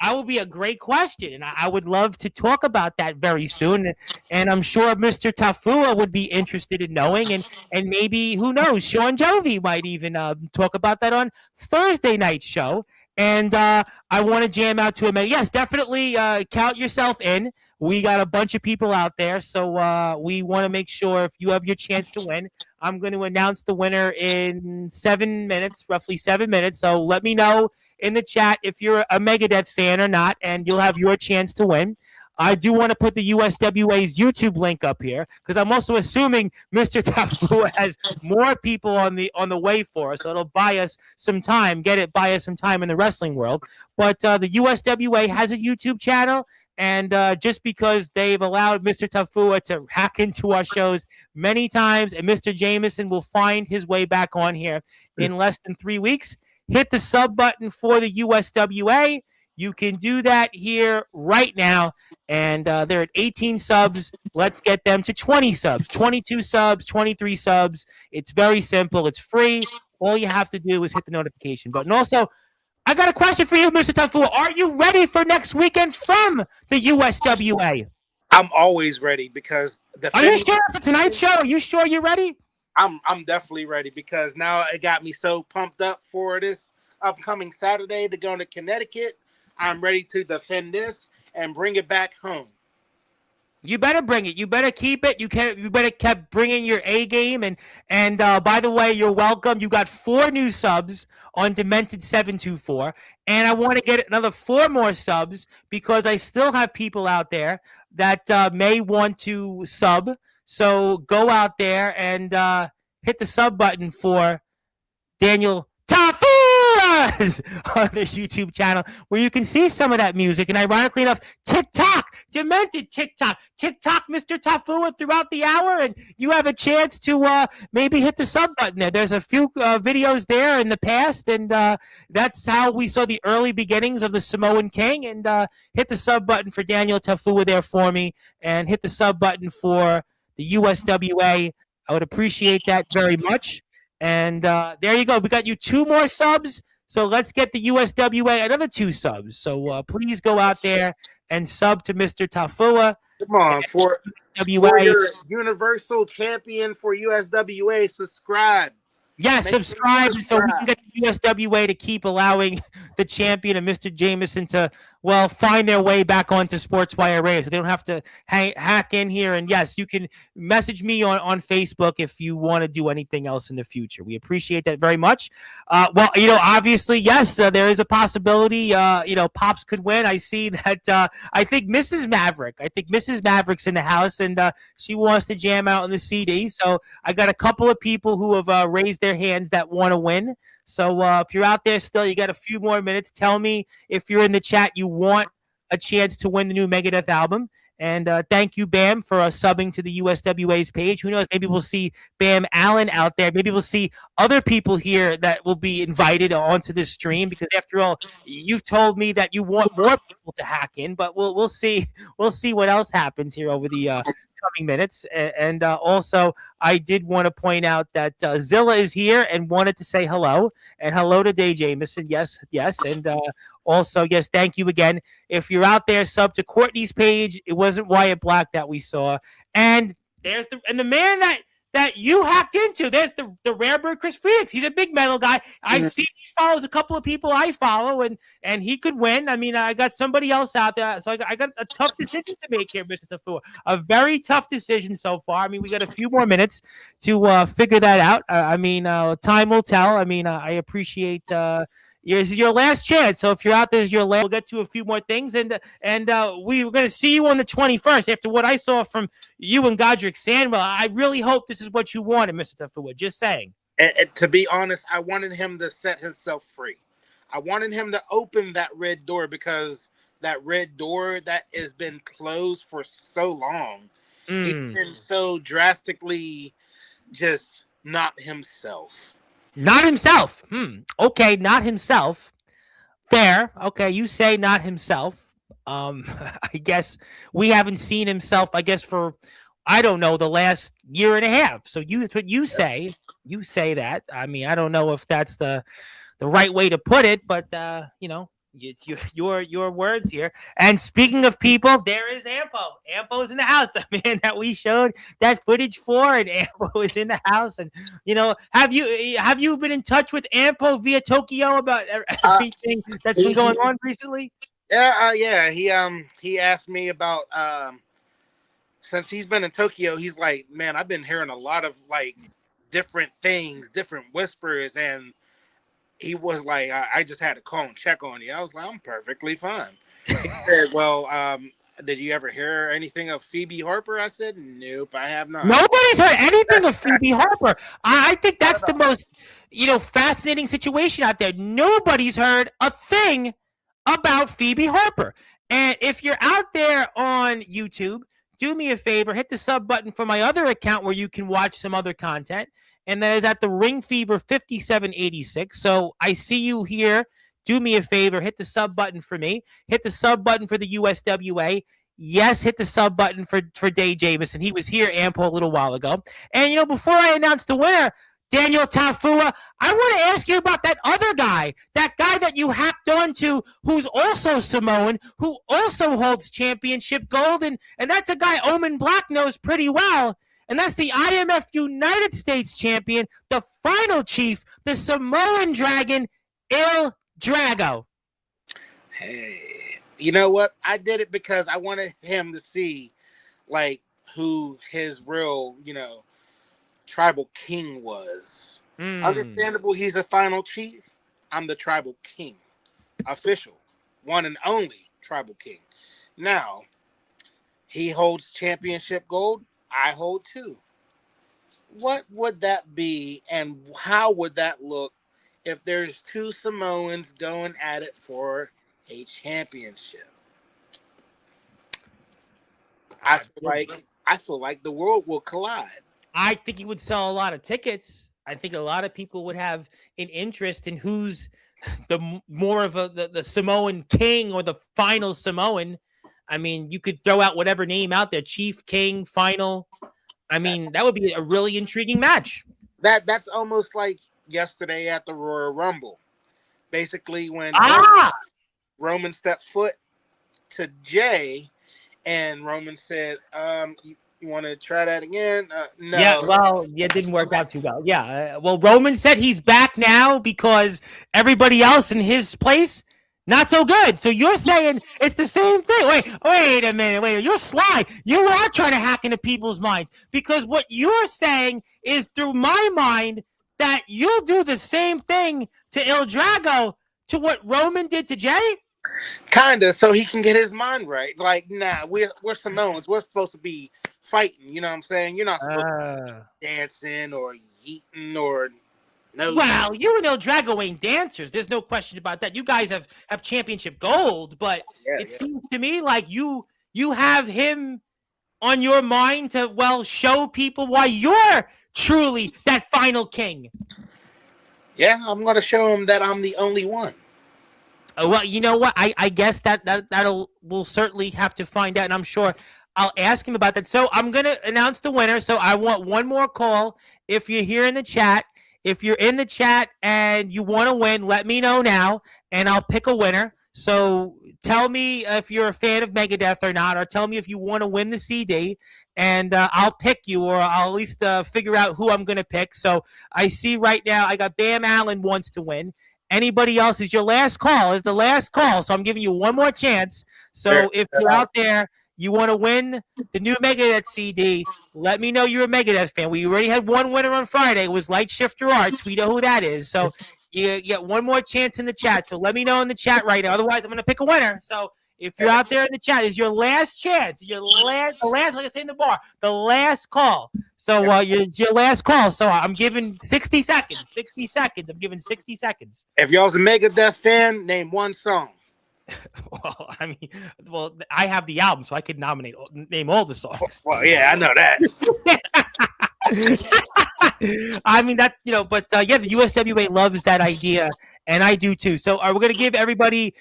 that will be a great question, and I would love to talk about that very soon. And I'm sure Mr. Taufua would be interested in knowing, and maybe, who knows, Sean Jovi might even talk about that on Thursday night show. And I want to jam out to him. Yes, definitely count yourself in. We got a bunch of people out there, so we want to make sure if you have your chance to win. I'm going to announce the winner in 7 minutes, roughly 7 minutes. So let me know in the chat if you're a Megadeth fan or not, and you'll have your chance to win. I do want to put the USWA's YouTube link up here because I'm also assuming Mr. Taufua has more people on the way for us, so it'll buy us some time. Buy us some time in the wrestling world. But the USWA has a YouTube channel, and just because they've allowed Mr. Taufua to hack into our shows many times, and Mr. Jameson will find his way back on here in less than 3 weeks, hit the sub button for the USWA. You can do that here right now, and they're at 18 subs. Let's get them to 20 subs, 22 subs, 23 subs. It's very simple. It's free. All you have to do is hit the notification button. Also, I got a question for you, Mr. Taufua. Are you ready for next weekend from the USWA? I'm always ready because Are you sure it's a Tonight Show? Are you sure you're ready? I'm definitely ready because now it got me so pumped up for this upcoming Saturday to go to Connecticut. I'm ready to defend this and bring it back home. You better bring it. You better keep it. You better keep bringing your A game. And by the way, you're welcome. You got 4 new subs on Demented 724, and I want to get another 4 more subs because I still have people out there that may want to sub. So go out there and hit the sub button for Daniel Taufua on their YouTube channel, where you can see some of that music. And ironically enough, TikTok, Demented TikTok, Mr. Taufua throughout the hour, and you have a chance to maybe hit the sub button there. There's a few videos there in the past, and that's how we saw the early beginnings of the Samoan King. And hit the sub button for Daniel Taufua there for me, and hit the sub button for the USWA. I would appreciate that very much. And there you go. We got you 2 more subs. So let's get the USWA another 2 subs. So please go out there and sub to Mr. Taufua. Come on, for your Universal Champion for USWA, subscribe. Yes, subscribe so we can get the USWA to keep allowing the champion and Mr. Jameson to, well, find their way back onto Sportswire Radio so they don't have to hack in here. And yes, you can message me on Facebook if you want to do anything else in the future. We appreciate that very much. Well, obviously, yes, there is a possibility, Pops could win. I see that I think Mrs. Maverick's in the house, and she wants to jam out on the CD. So I got a couple of people who have raised their hands that want to win. So if you're out there still, you got a few more minutes. Tell me if you're in the chat you want a chance to win the new Megadeth album. And thank you, Bam, for subbing to the USWA's page. Who knows? Maybe we'll see Bam Allen out there. Maybe we'll see other people here that will be invited onto this stream. Because after all, you've told me that you want more people to hack in. But we'll see. We'll see what else happens here over the coming minutes. And also, I did want to point out that Zilla is here and wanted to say hello. And hello to Day Jameson. Yes. And also, yes, thank you again. If you're out there, sub to Courtney's page. It wasn't Wyatt Black that we saw. And there's the man that that you hacked into. There's the rare bird Chris Felix. He's a big metal guy. I've seen he follows a couple of people I follow, and he could win. I mean, I got somebody else out there, so I got a tough decision to make here, Mr. Taufua. A very tough decision so far. I mean, we got a few more minutes to figure that out. Time will tell. I mean, I appreciate. This is your last chance. So if you're out there, we'll get to a few more things, and we're going to see you on the 21st. After what I saw from you and Godric Sandwell, I really hope this is what you wanted, Mr. Taufua. Just saying. And to be honest, I wanted him to set himself free. I wanted him to open that red door, because that red door that has been closed for so long, he's been so drastically just not himself. Not himself. Okay, not himself. Fair. Okay, you say not himself. I guess we haven't seen himself, I guess, for, I don't know, the last year and a half. So what you say. You say that. I mean, I don't know if that's the right way to put it, but it's your words here. And speaking of people, there is Ampo. Ampo's in the house. The man that we showed that footage for, and Ampo is in the house. And have you been in touch with Ampo via Tokyo about everything that's been going on recently? Yeah. He asked me about since he's been in Tokyo. He's like, man, I've been hearing a lot of like different things, different whispers, and he was like, I just had to call and check on you. I was like, I'm perfectly fine. He said, well, did you ever hear anything of Phoebe Harper? I said, nope, I have not. Nobody's heard anything of Phoebe Harper. I think that's the most, fascinating situation out there. Nobody's heard a thing about Phoebe Harper. And if you're out there on YouTube, do me a favor, hit the sub button for my other account where you can watch some other content. And that is at the Ring Fever 5786. So I see you here. Do me a favor, hit the sub button for me. Hit the sub button for the USWA. Yes, hit the sub button for Dave Jamison. He was here, Ample, a little while ago. And, before I announce the winner, Daniel Taufua, I want to ask you about that other guy, that guy that you hacked onto, who's also Samoan, who also holds championship gold. And that's a guy Omen Black knows pretty well. And that's the IMF United States champion, the final chief, the Samoan Dragon, Il Drago. Hey, you know what? I did it because I wanted him to see, like, who his real, tribal king was. Understandable, he's a final chief. I'm the tribal king. Official. One and only tribal king. Now, he holds championship gold. I hold two. What would that be, and how would that look if there's two Samoans going at it for a championship? I feel like the world will collide. I think he would sell a lot of tickets. I think a lot of people would have an interest in who's the more of the Samoan king or the final Samoan. I mean, you could throw out whatever name out there, Chief, King, Final. I mean, that would be a really intriguing match. That's almost like yesterday at the Royal Rumble. Basically, when Roman stepped foot to Jay, and Roman said, you want to try that again? No. Yeah, well, it didn't work out too well. Yeah, well, Roman said he's back now because everybody else in his place, not so good. So you're saying it's the same thing. Wait a minute. You're sly. You are trying to hack into people's minds, because what you're saying is, through my mind, that you'll do the same thing to Il Drago to what Roman did to Jay? Kinda, so he can get his mind right. Like, nah, we're Samoans. We're supposed to be fighting. You know what I'm saying? You're not supposed to be dancing or eating or... No. Well, you and Il Drago ain't dancers. There's no question about that. You guys have championship gold, but it seems to me like you have him on your mind to, show people why you're truly that final king. Yeah, I'm going to show him that I'm the only one. Well, you know what? I guess we'll certainly have to find out, and I'm sure I'll ask him about that. So I'm going to announce the winner. So I want one more call. If you're here in the chat, if you're in the chat and you want to win, let me know now, and I'll pick a winner. So tell me if you're a fan of Megadeth or not, or tell me if you want to win the CD, and I'll pick you, or I'll at least figure out who I'm going to pick. So I see right now I got Bam Allen wants to win. Anybody else is your last call, is the last call. So I'm giving you one more chance. So if you're out there, you want to win the new Megadeth CD, let me know you're a Megadeth fan. We already had one winner on Friday. It was Light Shifter Arts. We know who that is. So you get one more chance in the chat. So let me know in the chat right now. Otherwise, I'm going to pick a winner. So if you're out there in the chat, is your last chance, the last, like I say in the bar, the last call. So your last call. So I'm giving 60 seconds. 60 seconds. I'm giving 60 seconds. If y'all's a Megadeth fan, name one song. Well, I mean, I have the album, so I could name all the songs. Well, yeah, I know that. I mean that, but the USWA loves that idea, and I do too. So we're gonna give everybody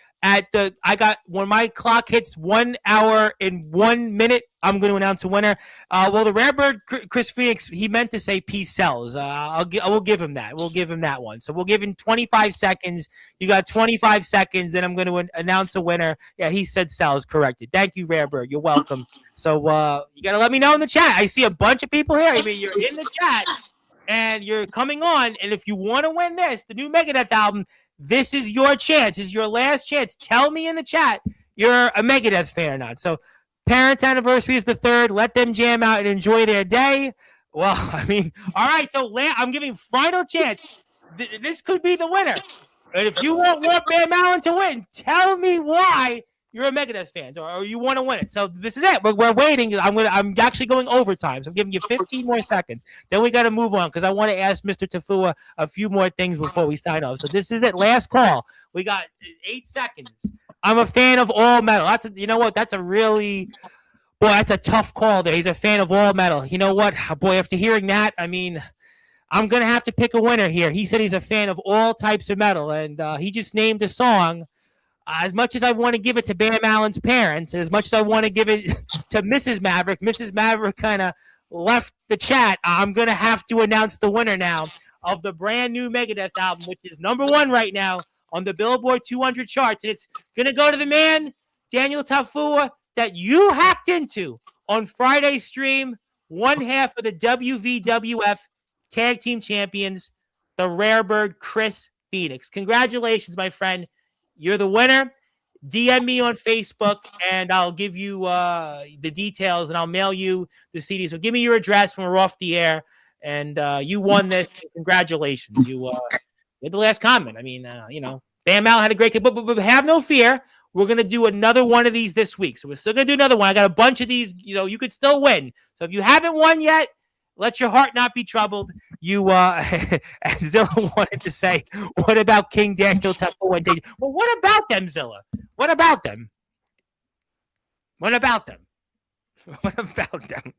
when my clock hits 1 hour and 1 minute, I'm going to announce a winner. Well, the Rarebird Chris Phoenix, he meant to say peace sells. We'll give him that. We'll give him that one. So we'll give him 25 seconds. You got 25 seconds, then I'm going to announce a winner. Yeah, he said sells, corrected. Thank you, Rarebird. You're welcome. So you got to let me know in the chat. I see a bunch of people here. I mean, you're in the chat, and you're coming on. And if you want to win this, the new Megadeth album, this is your chance. This is your last chance. Tell me in the chat you're a Megadeth fan or not. So parents' anniversary is the 3rd. Let them jam out and enjoy their day. Well, I mean, all right. So I'm giving final chance. This could be the winner. And if you want Bam Allen to win, tell me why you're a Megadeth fan or you want to win it. So this is it. We're waiting. I'm actually going overtime. So I'm giving you 15 more seconds. Then we got to move on because I want to ask Mr. Taufua a few more things before we sign off. So this is it. Last call. We got 8 seconds. I'm a fan of all metal. You know what? That's a tough call there. He's a fan of all metal. You know what? Boy, after hearing that, I mean, I'm going to have to pick a winner here. He said he's a fan of all types of metal, and he just named a song. As much as I want to give it to Bam Allen's parents, as much as I want to give it to Mrs. Maverick kind of left the chat. I'm going to have to announce the winner now of the brand new Megadeth album, which is number 1 right now on the Billboard 200 charts. And it's going to go to the man, Daniel Taufua, that you hacked into on Friday's stream, one half of the WVWF Tag Team Champions, the Rarebird Chris Phoenix. Congratulations, my friend. You're the winner. DM me on Facebook, and I'll give you the details, and I'll mail you the CD. So give me your address when we're off the air, and you won this. Congratulations. You had the last comment. I mean, Bam Allen had a great game, but have no fear. We're going to do another one of these this week. So we're still going to do another one. I got a bunch of these. You could still win. So if you haven't won yet, let your heart not be troubled. You and Zilla wanted to say, what about King Daniel Taufua and Daniel? Well, what about them, Zilla? What about them? What about them? What about them?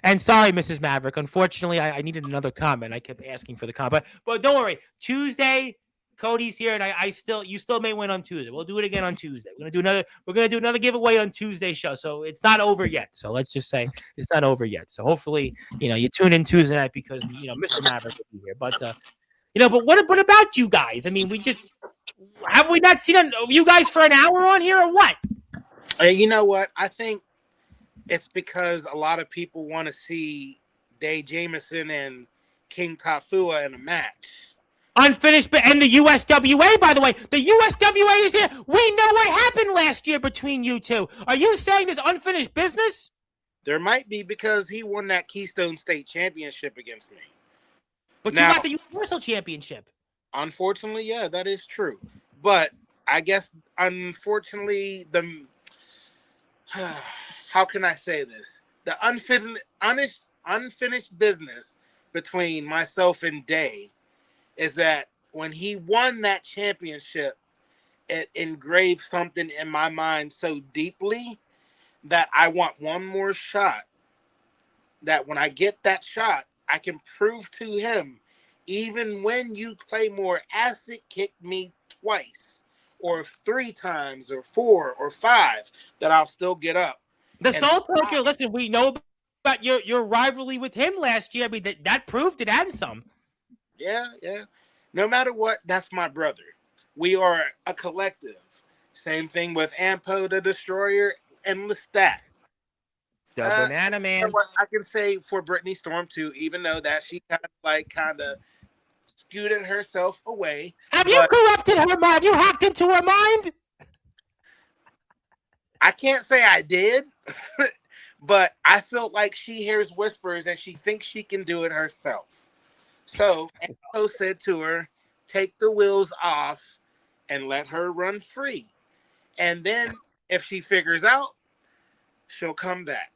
And sorry, Mrs. Maverick. Unfortunately, I needed another comment. I kept asking for the comment. But don't worry. Tuesday, Cody's here, and you still may win on Tuesday. We'll do it again on Tuesday. We're gonna do another giveaway on Tuesday's show. So it's not over yet. So let's just say it's not over yet. So hopefully, you tune in Tuesday night because Mr. Maverick will be here. But but what about you guys? I mean, have we not seen you guys for an hour on here or what? You know what? I think it's because a lot of people want to see Dave Jameson and King Taufua in a match. Unfinished, and the USWA, by the way, the USWA is here. We know what happened last year between you two. Are you saying there's unfinished business? There might be because he won that Keystone State Championship against me. But now, you got the Universal Championship. Unfortunately, yeah, that is true. But I guess, unfortunately, how can I say this? The unfinished business between myself and Day is that when he won that championship, it engraved something in my mind so deeply that I want one more shot. That when I get that shot, I can prove to him, even when you Claymore acid kicked me twice, or 3 times, or 4 or 5, that I'll still get up. The Soul Poker, listen, we know about your rivalry with him last year. I mean, that proved it and some. Yeah. No matter what, that's my brother. We are a collective. Same thing with Ampo the Destroyer and Lestat. The Banana You Man. know what I can say for Brittany Storm too, even though that she kind of scooted herself away. Have you But corrupted her mind? You hacked into her mind? I can't say I did, but I felt like she hears whispers and she thinks she can do it herself. So Ampo said to her, take the wheels off and let her run free. And then if she figures out, she'll come back.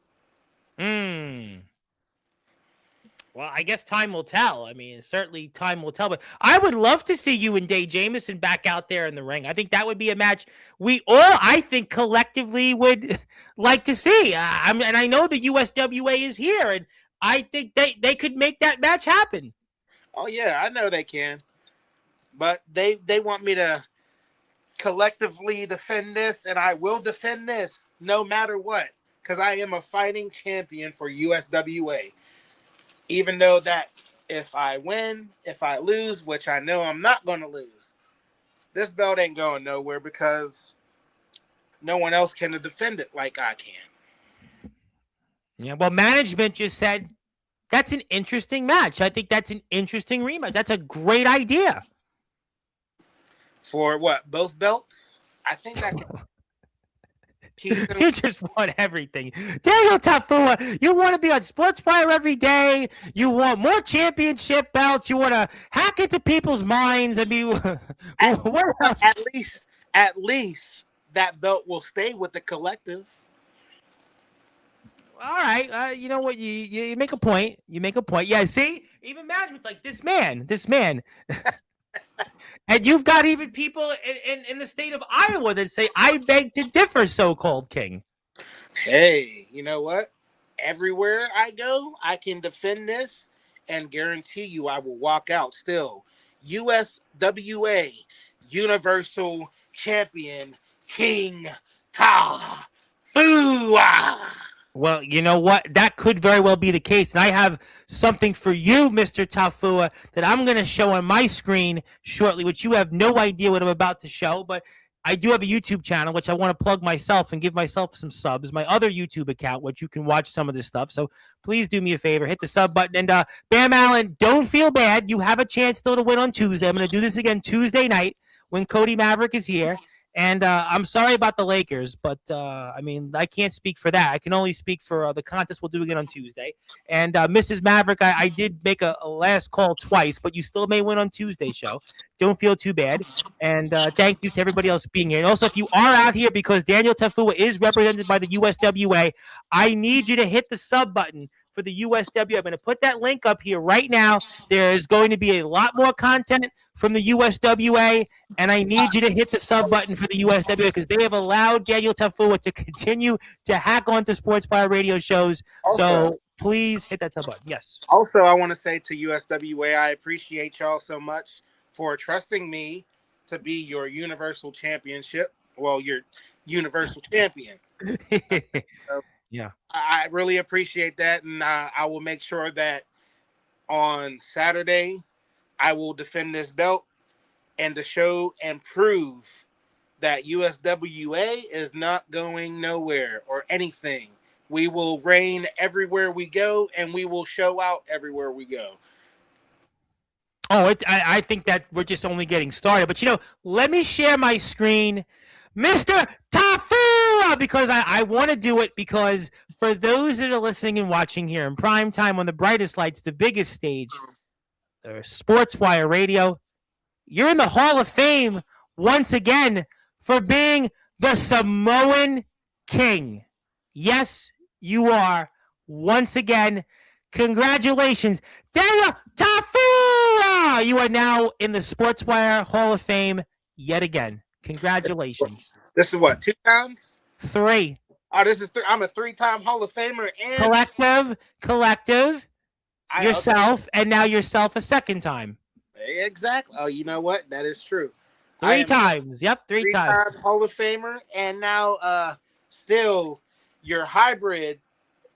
Well, I guess time will tell. I mean, certainly time will tell. But I would love to see you and Dave Jamieson back out there in the ring. I think that would be a match we all, I think, collectively would like to see. And I know the USWA is here, and I think they could make that match happen. Oh, yeah, I know they can. But they want me to collectively defend this, and I will defend this no matter what, because I am a fighting champion for USWA. Even though that if I win, if I lose, which I know I'm not going to lose, this belt ain't going nowhere because no one else can defend it like I can. Yeah, well, management just said that's an interesting match. I think that's an interesting rematch. That's a great idea. For what? Both belts? I think that can keep them. You just want everything. Daniel Taufua, you want to be on Sportswire every day. You want more championship belts. You want to hack into people's minds and be what else? At least that belt will stay with the collective. All right. You know what? You make a point. You make a point. Yeah, see? Even management's like, this man. And you've got even people in the state of Iowa that say, I beg to differ, so-called king. Hey, you know what? Everywhere I go, I can defend this and guarantee you I will walk out still USWA Universal Champion King Taufua. Well, you know what? That could very well be the case. And I have something for you, Mr. Taufua, that I'm going to show on my screen shortly, which you have no idea what I'm about to show. But I do have a YouTube channel, which I want to plug myself and give myself some subs. My other YouTube account, which you can watch some of this stuff. So please do me a favor. Hit the sub button. And Bam Allen, don't feel bad. You have a chance still to win on Tuesday. I'm going to do this again Tuesday night when Cody Maverick is here. And I'm sorry about the Lakers, but I mean, I can't speak for that. I can only speak for the contest we'll do again on Tuesday. And Mrs. Maverick, I did make a last call twice, but you still may win on Tuesday's show. Don't feel too bad. And thank you to everybody else being here. And also, if you are out here because Daniel Taufua is represented by the USWA, I need you to hit the sub button for the USWA. I'm going to put that link up here right now. There is going to be a lot more content from the USWA, and I need you to hit the sub button for the USWA because they have allowed Daniel Taufua to continue to hack onto Sportswire radio shows. So please hit that sub button. Yes. Also, I want to say to USWA, I appreciate y'all so much for trusting me to be your Universal Championship. Well, your Universal Champion. So, yeah. I really appreciate that, and I will make sure that on Saturday I will defend this belt and to show and prove that USWA is not going nowhere or anything. We will reign everywhere we go, and we will show out everywhere we go. Oh, I think that we're just only getting started. But, let me share my screen. Mr. Taufua, because I want to do it because for those that are listening and watching here in prime time on the brightest lights, the biggest stage, the Sportswire Radio, you're in the Hall of Fame once again for being the Samoan King. Yes, you are. Once again, congratulations. Daniel Taufua! You are now in the Sportswire Hall of Fame yet again. Congratulations. This is what, 2 times? 3. Oh, this is 3. I'm a 3-time Hall of Famer and collective. Yourself, and now yourself a second time. Exactly. Oh, you know what? That is true. 3 times. Yep, 3 times. Hall of Famer, and now still your hybrid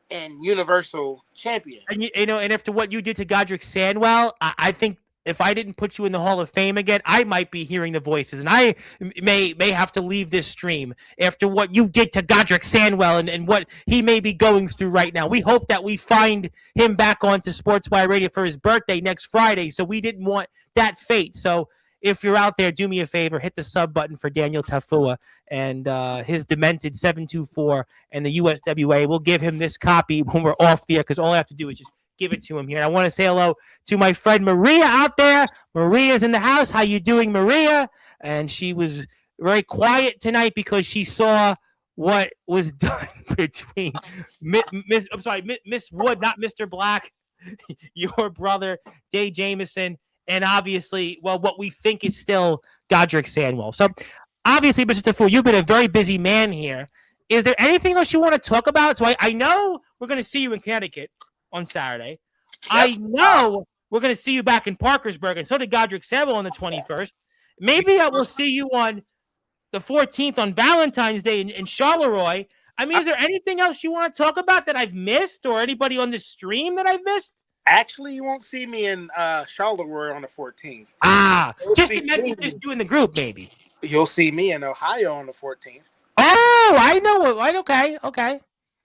and Universal Champion. And and after what you did to Godric Sandwell, I think if I didn't put you in the Hall of Fame again, I might be hearing the voices, and I may have to leave this stream after what you did to Godric Sandwell and what he may be going through right now. We hope that we find him back onto Sportswire Radio for his birthday next Friday, so we didn't want that fate. So if you're out there, do me a favor, hit the sub button for Daniel Taufua and his Demented 724 and the USWA. We'll give him this copy when we're off the air, because all I have to do is just give it to him here. And I want to say hello to my friend Maria out there. Maria's in the house. How you doing, Maria? And she was very quiet tonight because she saw what was done between Miss Wood, not Mr. Black, your brother, Dave Jameson, and obviously, well, what we think is still Godric Sandwell. So obviously, Mr. Taufua, you've been a very busy man here. Is there anything else you want to talk about? So I know we're going to see you in Connecticut on Saturday. Yep. I know we're going to see you back in Parkersburg, and so did Godric Sandwell on the 21st. Maybe I will see you on the 14th on Valentine's Day in Charleroi. I mean, is there anything else you want to talk about that I've missed, or anybody on the stream that I've missed? Actually, you won't see me in Charleroi on the 14th. Just you in the group, maybe. You'll see me in Ohio on the 14th. Oh, I know. Okay.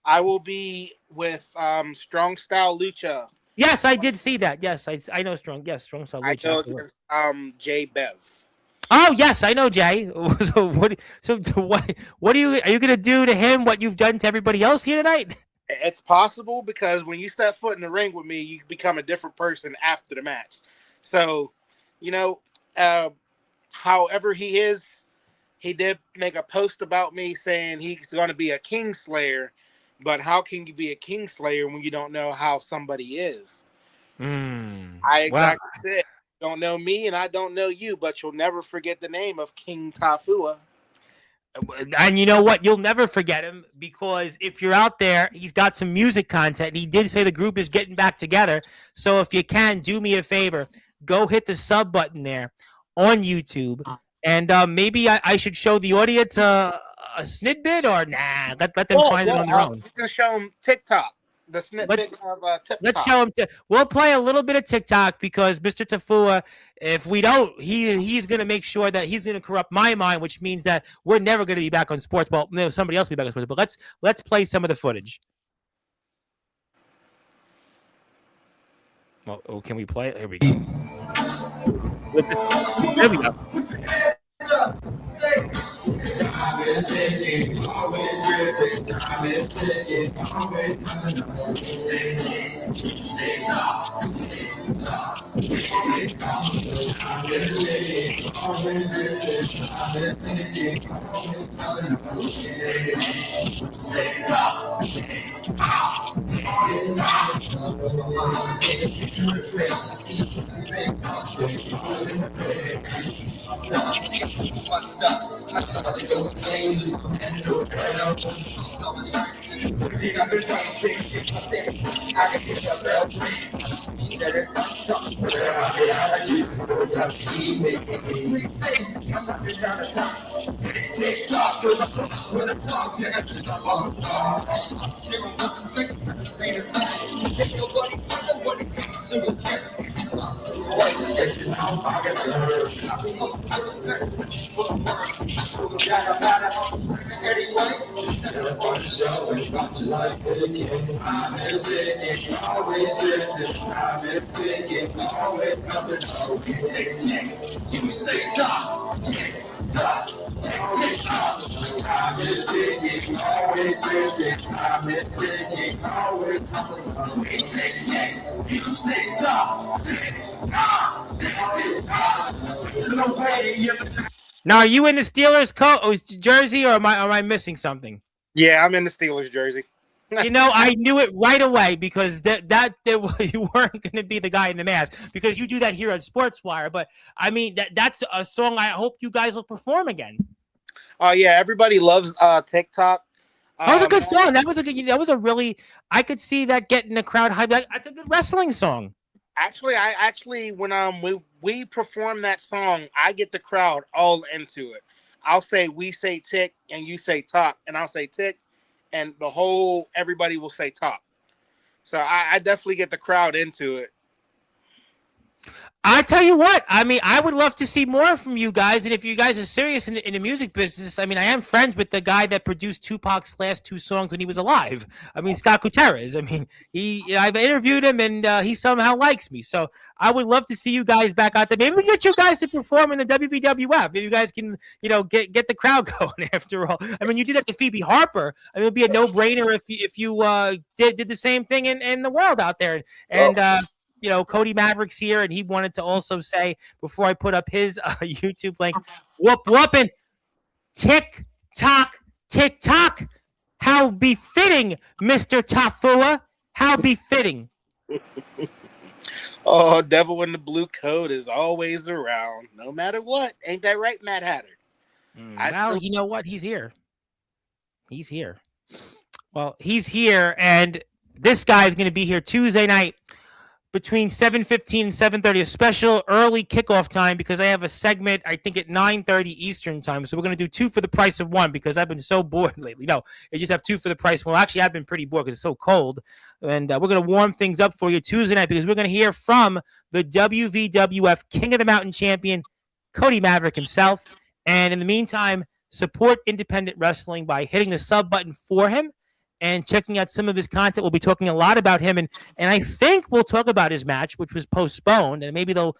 I will be with Strong Style Lucha. Yes, I did see that. Yes, I know Strong. Yes, Strong Style Lucha. I know Jay Bev. Oh yes, I know Jay. So what are you going to do to him? What you've done to everybody else here tonight? It's possible, because when you step foot in the ring with me, you become a different person after the match. So, however he is, he did make a post about me saying he's going to be a Kingslayer. But how can you be a Kingslayer when you don't know how somebody is? I exactly said, you don't know me and I don't know you, but you'll never forget the name of King Taufua. And you know what? You'll never forget him, because if you're out there, he's got some music content. He did say the group is getting back together. So if you can, do me a favor. Go hit the sub button there on YouTube. And maybe I should show the audience a snidbit, or nah, let them find it on their own. You can show them TikTok. The snippet of TikTok. Let's show him. We'll play a little bit of TikTok, because Mr. Taufua, if we don't, he's going to make sure that he's going to corrupt my mind, which means that we're never going to be back on sports. Well, no, somebody else will be back on sports. But let's play some of the footage. Well, can we play it? Here we go. There we go. Now, are you in the Steelers jersey, or am I missing something? Yeah, I'm in the Steelers jersey. I knew it right away, because you weren't going to be the guy in the mask, because you do that here on Sportswire. But I mean, that's a song I hope you guys will perform again. Oh yeah, everybody loves TikTok. That was a good song. That was a really, I could see that getting the crowd hyped. That's a good wrestling song. Actually, when we perform that song, I get the crowd all into it. I'll say, we say tick, and you say talk, and I'll say tick, and everybody will say talk. So I definitely get the crowd into it. I tell you what, I mean, I would love to see more from you guys. And if you guys are serious in the music business, I mean, I am friends with the guy that produced Tupac's last 2 songs when he was alive. I mean, Scott Gutierrez. I mean, I've interviewed him and he somehow likes me. So I would love to see you guys back out there. Maybe we get you guys to perform in the WVWF. Maybe you guys can, get the crowd going after all. I mean, you did that to Phoebe Harper. I mean, it'd be a no-brainer if you did the same thing in the world out there. And, Cody Maverick's here, and he wanted to also say, before I put up his YouTube link, whooping, tick tock, how befitting, Mr. Taufua, how befitting. Oh, devil in the blue coat is always around, no matter what. Ain't that right, Matt Hatter? Well, you know what? He's here. Well, he's here, and this guy is going to be here Tuesday night between 7:15 and 7:30, a special early kickoff time because I have a segment, I think, at 9:30 Eastern time. So we're going to do 2 for the price of 1 because I've been so bored lately. No, I just have 2 for the price of 1. Actually, I've been pretty bored because it's so cold. And we're going to warm things up for you Tuesday night because we're going to hear from the WVWF King of the Mountain champion, Cody Maverick himself. And in the meantime, support independent wrestling by hitting the sub button for him and checking out some of his content. We'll be talking a lot about him, and I think we'll talk about his match, which was postponed, and maybe they'll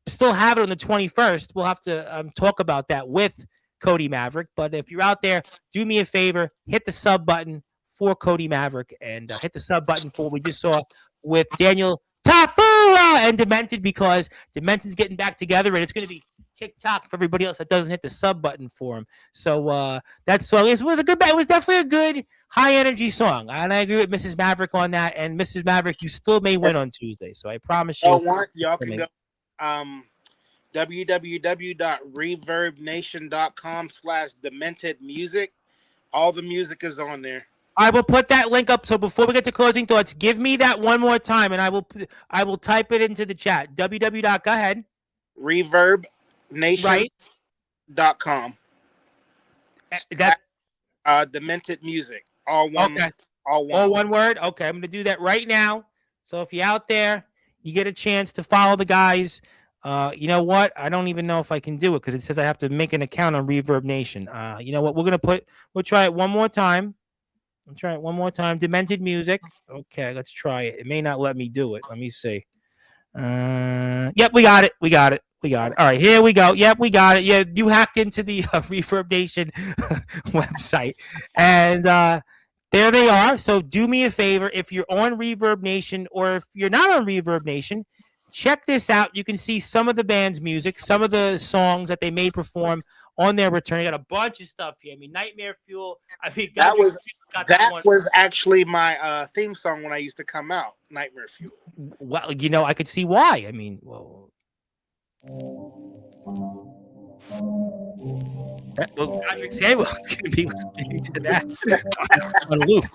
still have it on the 21st. We'll have to talk about that with Cody Maverick. But if you're out there, do me a favor, hit the sub button for Cody Maverick, and hit the sub button for what we just saw with Daniel Taufua and Demented, because Demented's getting back together, and it's going to be TikTok for everybody else that doesn't hit the sub button for him. So that song was it was definitely a good high energy song, and I agree with Mrs. Maverick on that. And Mrs. Maverick, you still may win on Tuesday, so I promise you. Y'all can go www.reverbnation.com/demented-music. All the music is on there. I will put that link up. So before we get to closing thoughts, give me that one more time, and I will type it into the chat. Go ahead. reverbnation.com. That's Demented Music. All one. Okay. All one word. Okay, I'm going to do that right now. So if you're out there, you get a chance to follow the guys. You know what? I don't even know if I can do it because it says I have to make an account on Reverb Nation. You know what? We'll try it one more time. Demented Music. Okay, let's try it. It may not let me do it. Let me see. Yep, we got it. All right, here we go. Yep, we got it. Yeah, you hacked into the Reverb Nation website. And there they are. So do me a favor. If you're on Reverb Nation or if you're not on Reverb Nation, check this out. You can see some of the band's music, some of the songs that they may perform on their return. You got a bunch of stuff here. I mean, Nightmare Fuel. I mean, that was actually my theme song when I used to come out, Nightmare Fuel. Well, I could see why. I mean, Patrick Samuel is going to be listening to that on loop.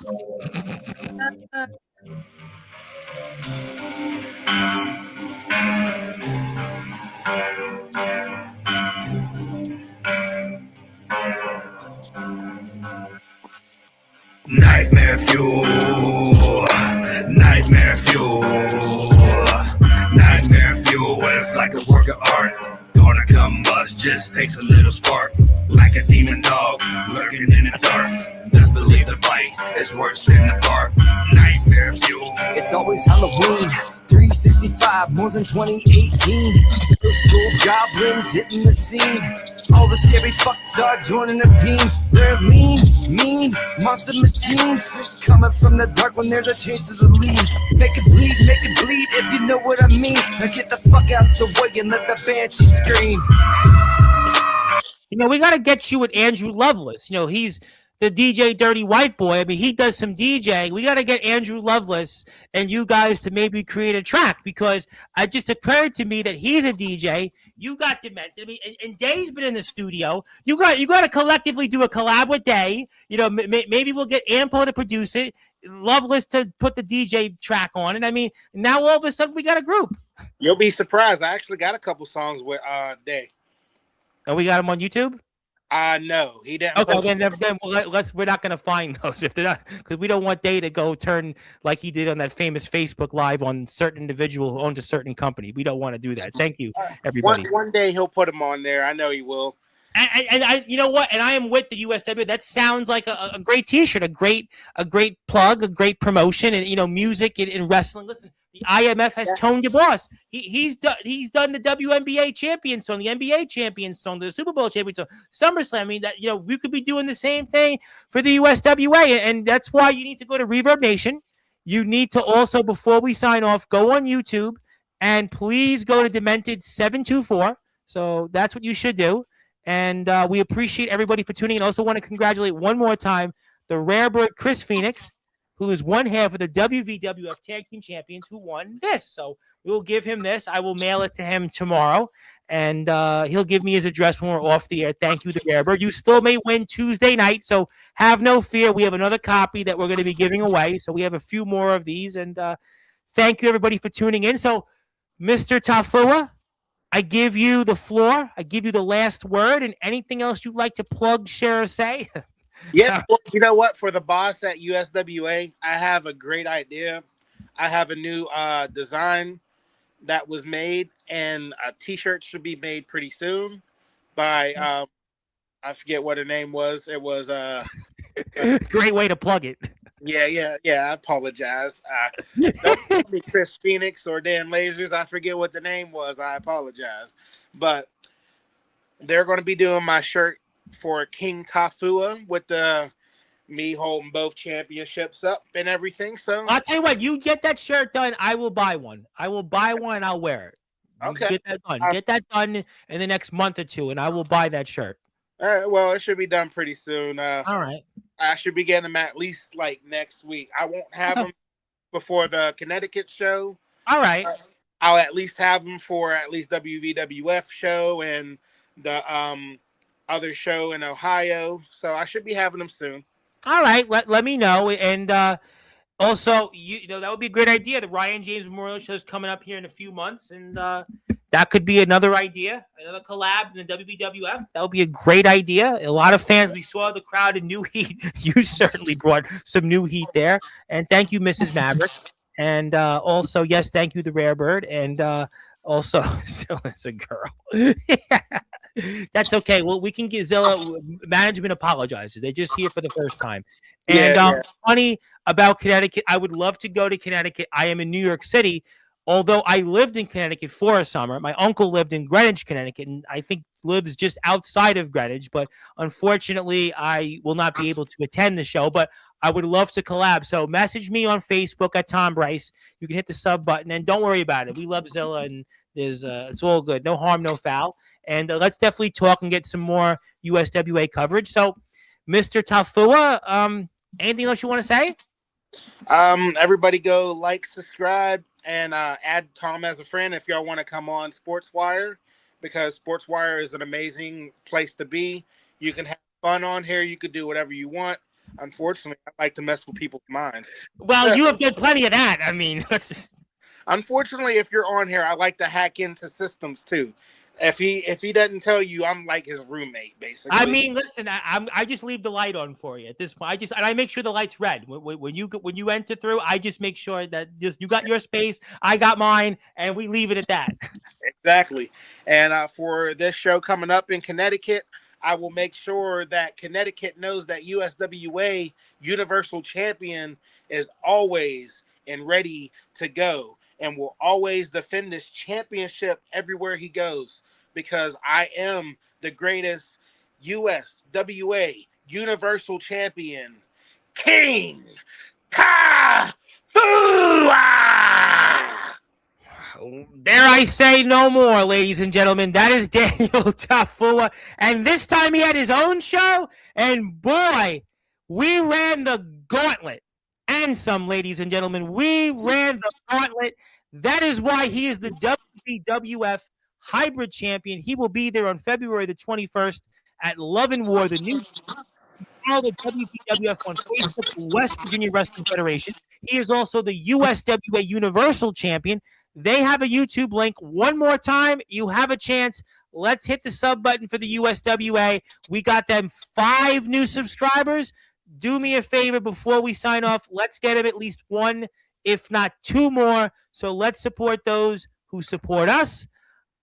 Nightmare Fuel, Nightmare Fuel, Nightmare Fuel. It's like a work of art. Gonna combust, just takes a little spark. Like a demon dog lurking in the dark. Best believe the bite is worse than the bark. Nightmare Fuel. It's always Halloween. 365, more than 2018. Those ghouls, goblins hitting the scene. All the scary fucks are joining the team. They're lean, mean, monster machines. Coming from the dark when there's a change to the leaves. Make it bleed if you know what I mean. Now get the fuck out the way and let the banshee scream. We got to get you with Andrew Lovelace. He's the DJ Dirty White Boy. I mean, he does some DJing. We got to get Andrew Lovelace and you guys to maybe create a track because it just occurred to me that he's a DJ. You got Demented. I mean, and Day's been in the studio. You got to collectively do a collab with Day. Maybe we'll get Ampo to produce it, Lovelace to put the DJ track on it. I mean, now all of a sudden we got a group. You'll be surprised. I actually got a couple songs with Day. Oh, we got him on YouTube? No, he didn't. Okay, Post then we're not going to find those if they're not, because we don't want Day to go turn like he did on that famous Facebook Live on certain individual who owns a certain company. We don't want to do that. Thank you, everybody. one day he'll put them on there. I know he will. And I, you know what? And I am with the USW. That sounds like a great T-shirt, a great plug, a great promotion, and music and wrestling. Listen, the IMF has toned your boss. He's done the WNBA champion song, the NBA champion song, the Super Bowl champion song, SummerSlam. I mean that we could be doing the same thing for the USWA, and that's why you need to go to Reverb Nation. You need to also, before we sign off, go on YouTube and please go to Demented 724. So that's what you should do. And we appreciate everybody for tuning in. Also want to congratulate one more time the Rarebird Chris Phoenix, who is one half of the WVWF Tag Team Champions, who won this. So we'll give him this. I will mail it to him tomorrow, and he'll give me his address when we're off the air. Thank you, the Rarebird. You still may win Tuesday night, so have no fear. We have another copy that we're going to be giving away, so we have a few more of these. And thank you, everybody, for tuning in. So, Mr. Taufua, I give you the floor. I give you the last word, and anything else you'd like to plug, share, or say? Yeah, well, you know what? For the boss at USWA, I have a great idea. I have a new design that was made, and a T-shirt should be made pretty soon by I forget what her name was. It was great way to plug it. Yeah. I apologize. Don't call me Chris Phoenix or Dan Lasers. I forget what the name was. I apologize. But they're going to be doing my shirt for King Taufua with me holding both championships up and everything. So I'll tell you what, you get that shirt done, I will buy one. I will buy one and I'll wear it. Okay. Get that done. Get that done in the next month or two, and I will buy that shirt. All right. Well, it should be done pretty soon. All right. I should be getting them at least like next week. I won't have them before the Connecticut show. All right. I'll at least have them for at least WVWF show and the other show in Ohio. So I should be having them soon. All right. Let me know. And also, that would be a great idea. The Ryan James Memorial Show is coming up here in a few months, and that could be another idea, another collab in the WWF. That would be a great idea. A lot of fans. We saw the crowd in New Heat. You certainly brought some new heat there. And thank you, Mrs. Maverick. And also, yes, thank you, the Rarebird. And also, Zilla's a girl. That's okay. Well, we can get Zilla. Management apologizes. They're just here for the first time. And funny about Connecticut, I would love to go to Connecticut. I am in New York City. Although I lived in Connecticut for a summer, my uncle lived in Greenwich, Connecticut, and I think lives just outside of Greenwich. But unfortunately, I will not be able to attend the show. But I would love to collab. So message me on Facebook at Tom Bryce. You can hit the sub button, and don't worry about it. We love Zilla, and it's all good. No harm, no foul. And let's definitely talk and get some more USWA coverage. So, Mr. Taufua, anything else you want to say? Everybody go like, subscribe, and add Tom as a friend if y'all want to come on Sportzwire, because Sportzwire is an amazing place to be. You can have fun on here. You could do whatever you want. Unfortunately, I like to mess with people's minds. Well, you have done plenty of that. I mean, that's just... Unfortunately, if you're on here, I like to hack into systems too. If he doesn't tell you, I'm like his roommate, basically. I mean, listen, I just leave the light on for you at this point. I make sure the light's red when you enter through. I just make sure that you got your space, I got mine, and we leave it at that. Exactly. And for this show coming up in Connecticut, I will make sure that Connecticut knows that USWA Universal Champion is always and ready to go, and will always defend this championship everywhere he goes, because I am the greatest USWA Universal Champion, King Taufua! Dare I say no more, ladies and gentlemen. That is Daniel Taufua, and this time he had his own show, and boy, we ran the gauntlet. And some, ladies and gentlemen, we ran the gauntlet. That is why he is the WWF Hybrid Champion. He will be there on February the 21st at Love and War, the new follow the WWF on Facebook, the West Virginia Wrestling Federation. He is also the USWA Universal Champion. They have a YouTube link. One more time, you have a chance. Let's hit the sub button for the USWA. We got them 5 new subscribers. Do me a favor before we sign off. Let's get them at least 1, if not 2 more. So let's support those who support us.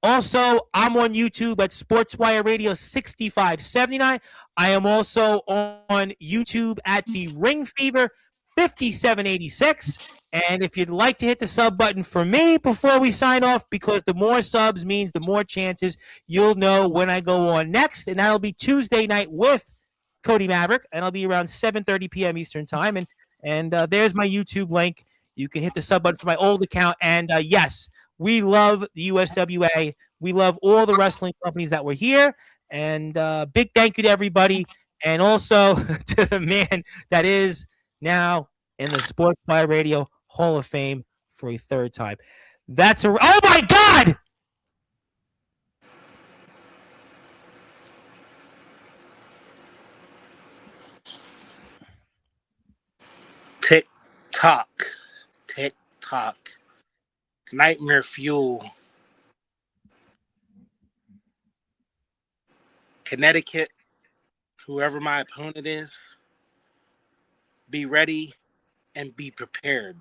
Also, I'm on YouTube at Sportzwire Radio 6579. I am also on YouTube at The Ring Fever 5786. And if you'd like to hit the sub button for me before we sign off, because the more subs means the more chances you'll know when I go on next. And that'll be Tuesday night with Cody Maverick, and I'll be around 7:30 p.m. Eastern time. And there's my YouTube link. You can hit the sub button for my old account. And yes, we love the USWA. We love all the wrestling companies that were here. And big thank you to everybody. And also to the man that is now in the Sportzwire Radio Hall of Fame for a 3rd time. Oh my God! Tick tock. Tick tock. Nightmare fuel. Connecticut, whoever my opponent is, be ready and be prepared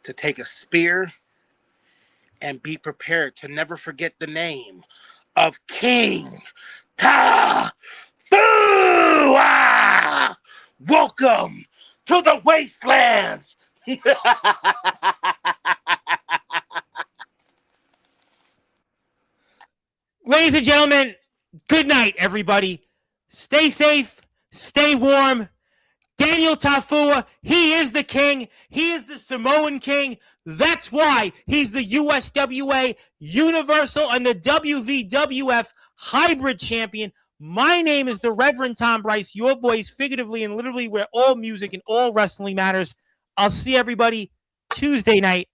to take a spear, and be prepared to never forget the name of King Taufua. Welcome to the wastelands. Ladies and gentlemen, good night, everybody. Stay safe, stay warm. Daniel Taufua, he is the king. He is the Samoan king. That's why he's the USWA Universal and the WVWF Hybrid Champion. My name is the Reverend Tom Bryce, your voice figuratively and literally where all music and all wrestling matters. I'll see everybody Tuesday night.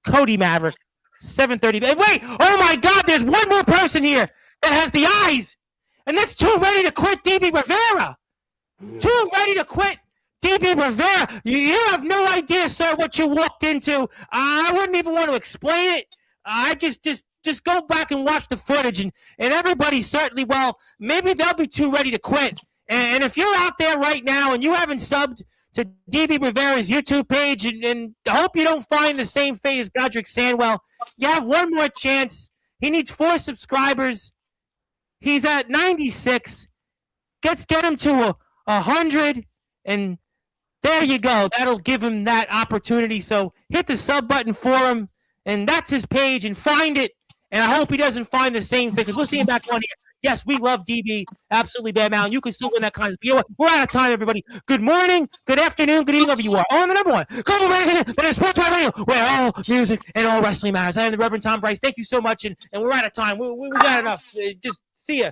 Cody Maverick, 7:30. Wait, oh my God, there's one more person here that has the eyes. And that's Too Ready to Quit DB Rivera. Too Ready to Quit DB Rivera. You have no idea, sir, what you walked into. I wouldn't even want to explain it. I just go back and watch the footage, and everybody certainly, well, maybe they'll be too ready to quit. And if you're out there right now and you haven't subbed to DB Rivera's YouTube page, and I hope you don't find the same fate as Godric Sandwell, you have one more chance. He needs 4 subscribers. He's at 96. Get him to 100, and there you go. That'll give him that opportunity. So hit the sub button for him, and that's his page, and find it. And I hope he doesn't find the same thing, because we'll see him back on here. Yes, we love DB. Absolutely, Bad Mountain. You can still win that contest. But you know what? We're out of time, everybody. Good morning, good afternoon, good evening, wherever you are. On the number one. Global Radio, that is Sportzwire Radio, where all music and all wrestling matters. I am the Reverend Tom Bryce. Thank you so much, and we're out of time. We got enough. Just see ya.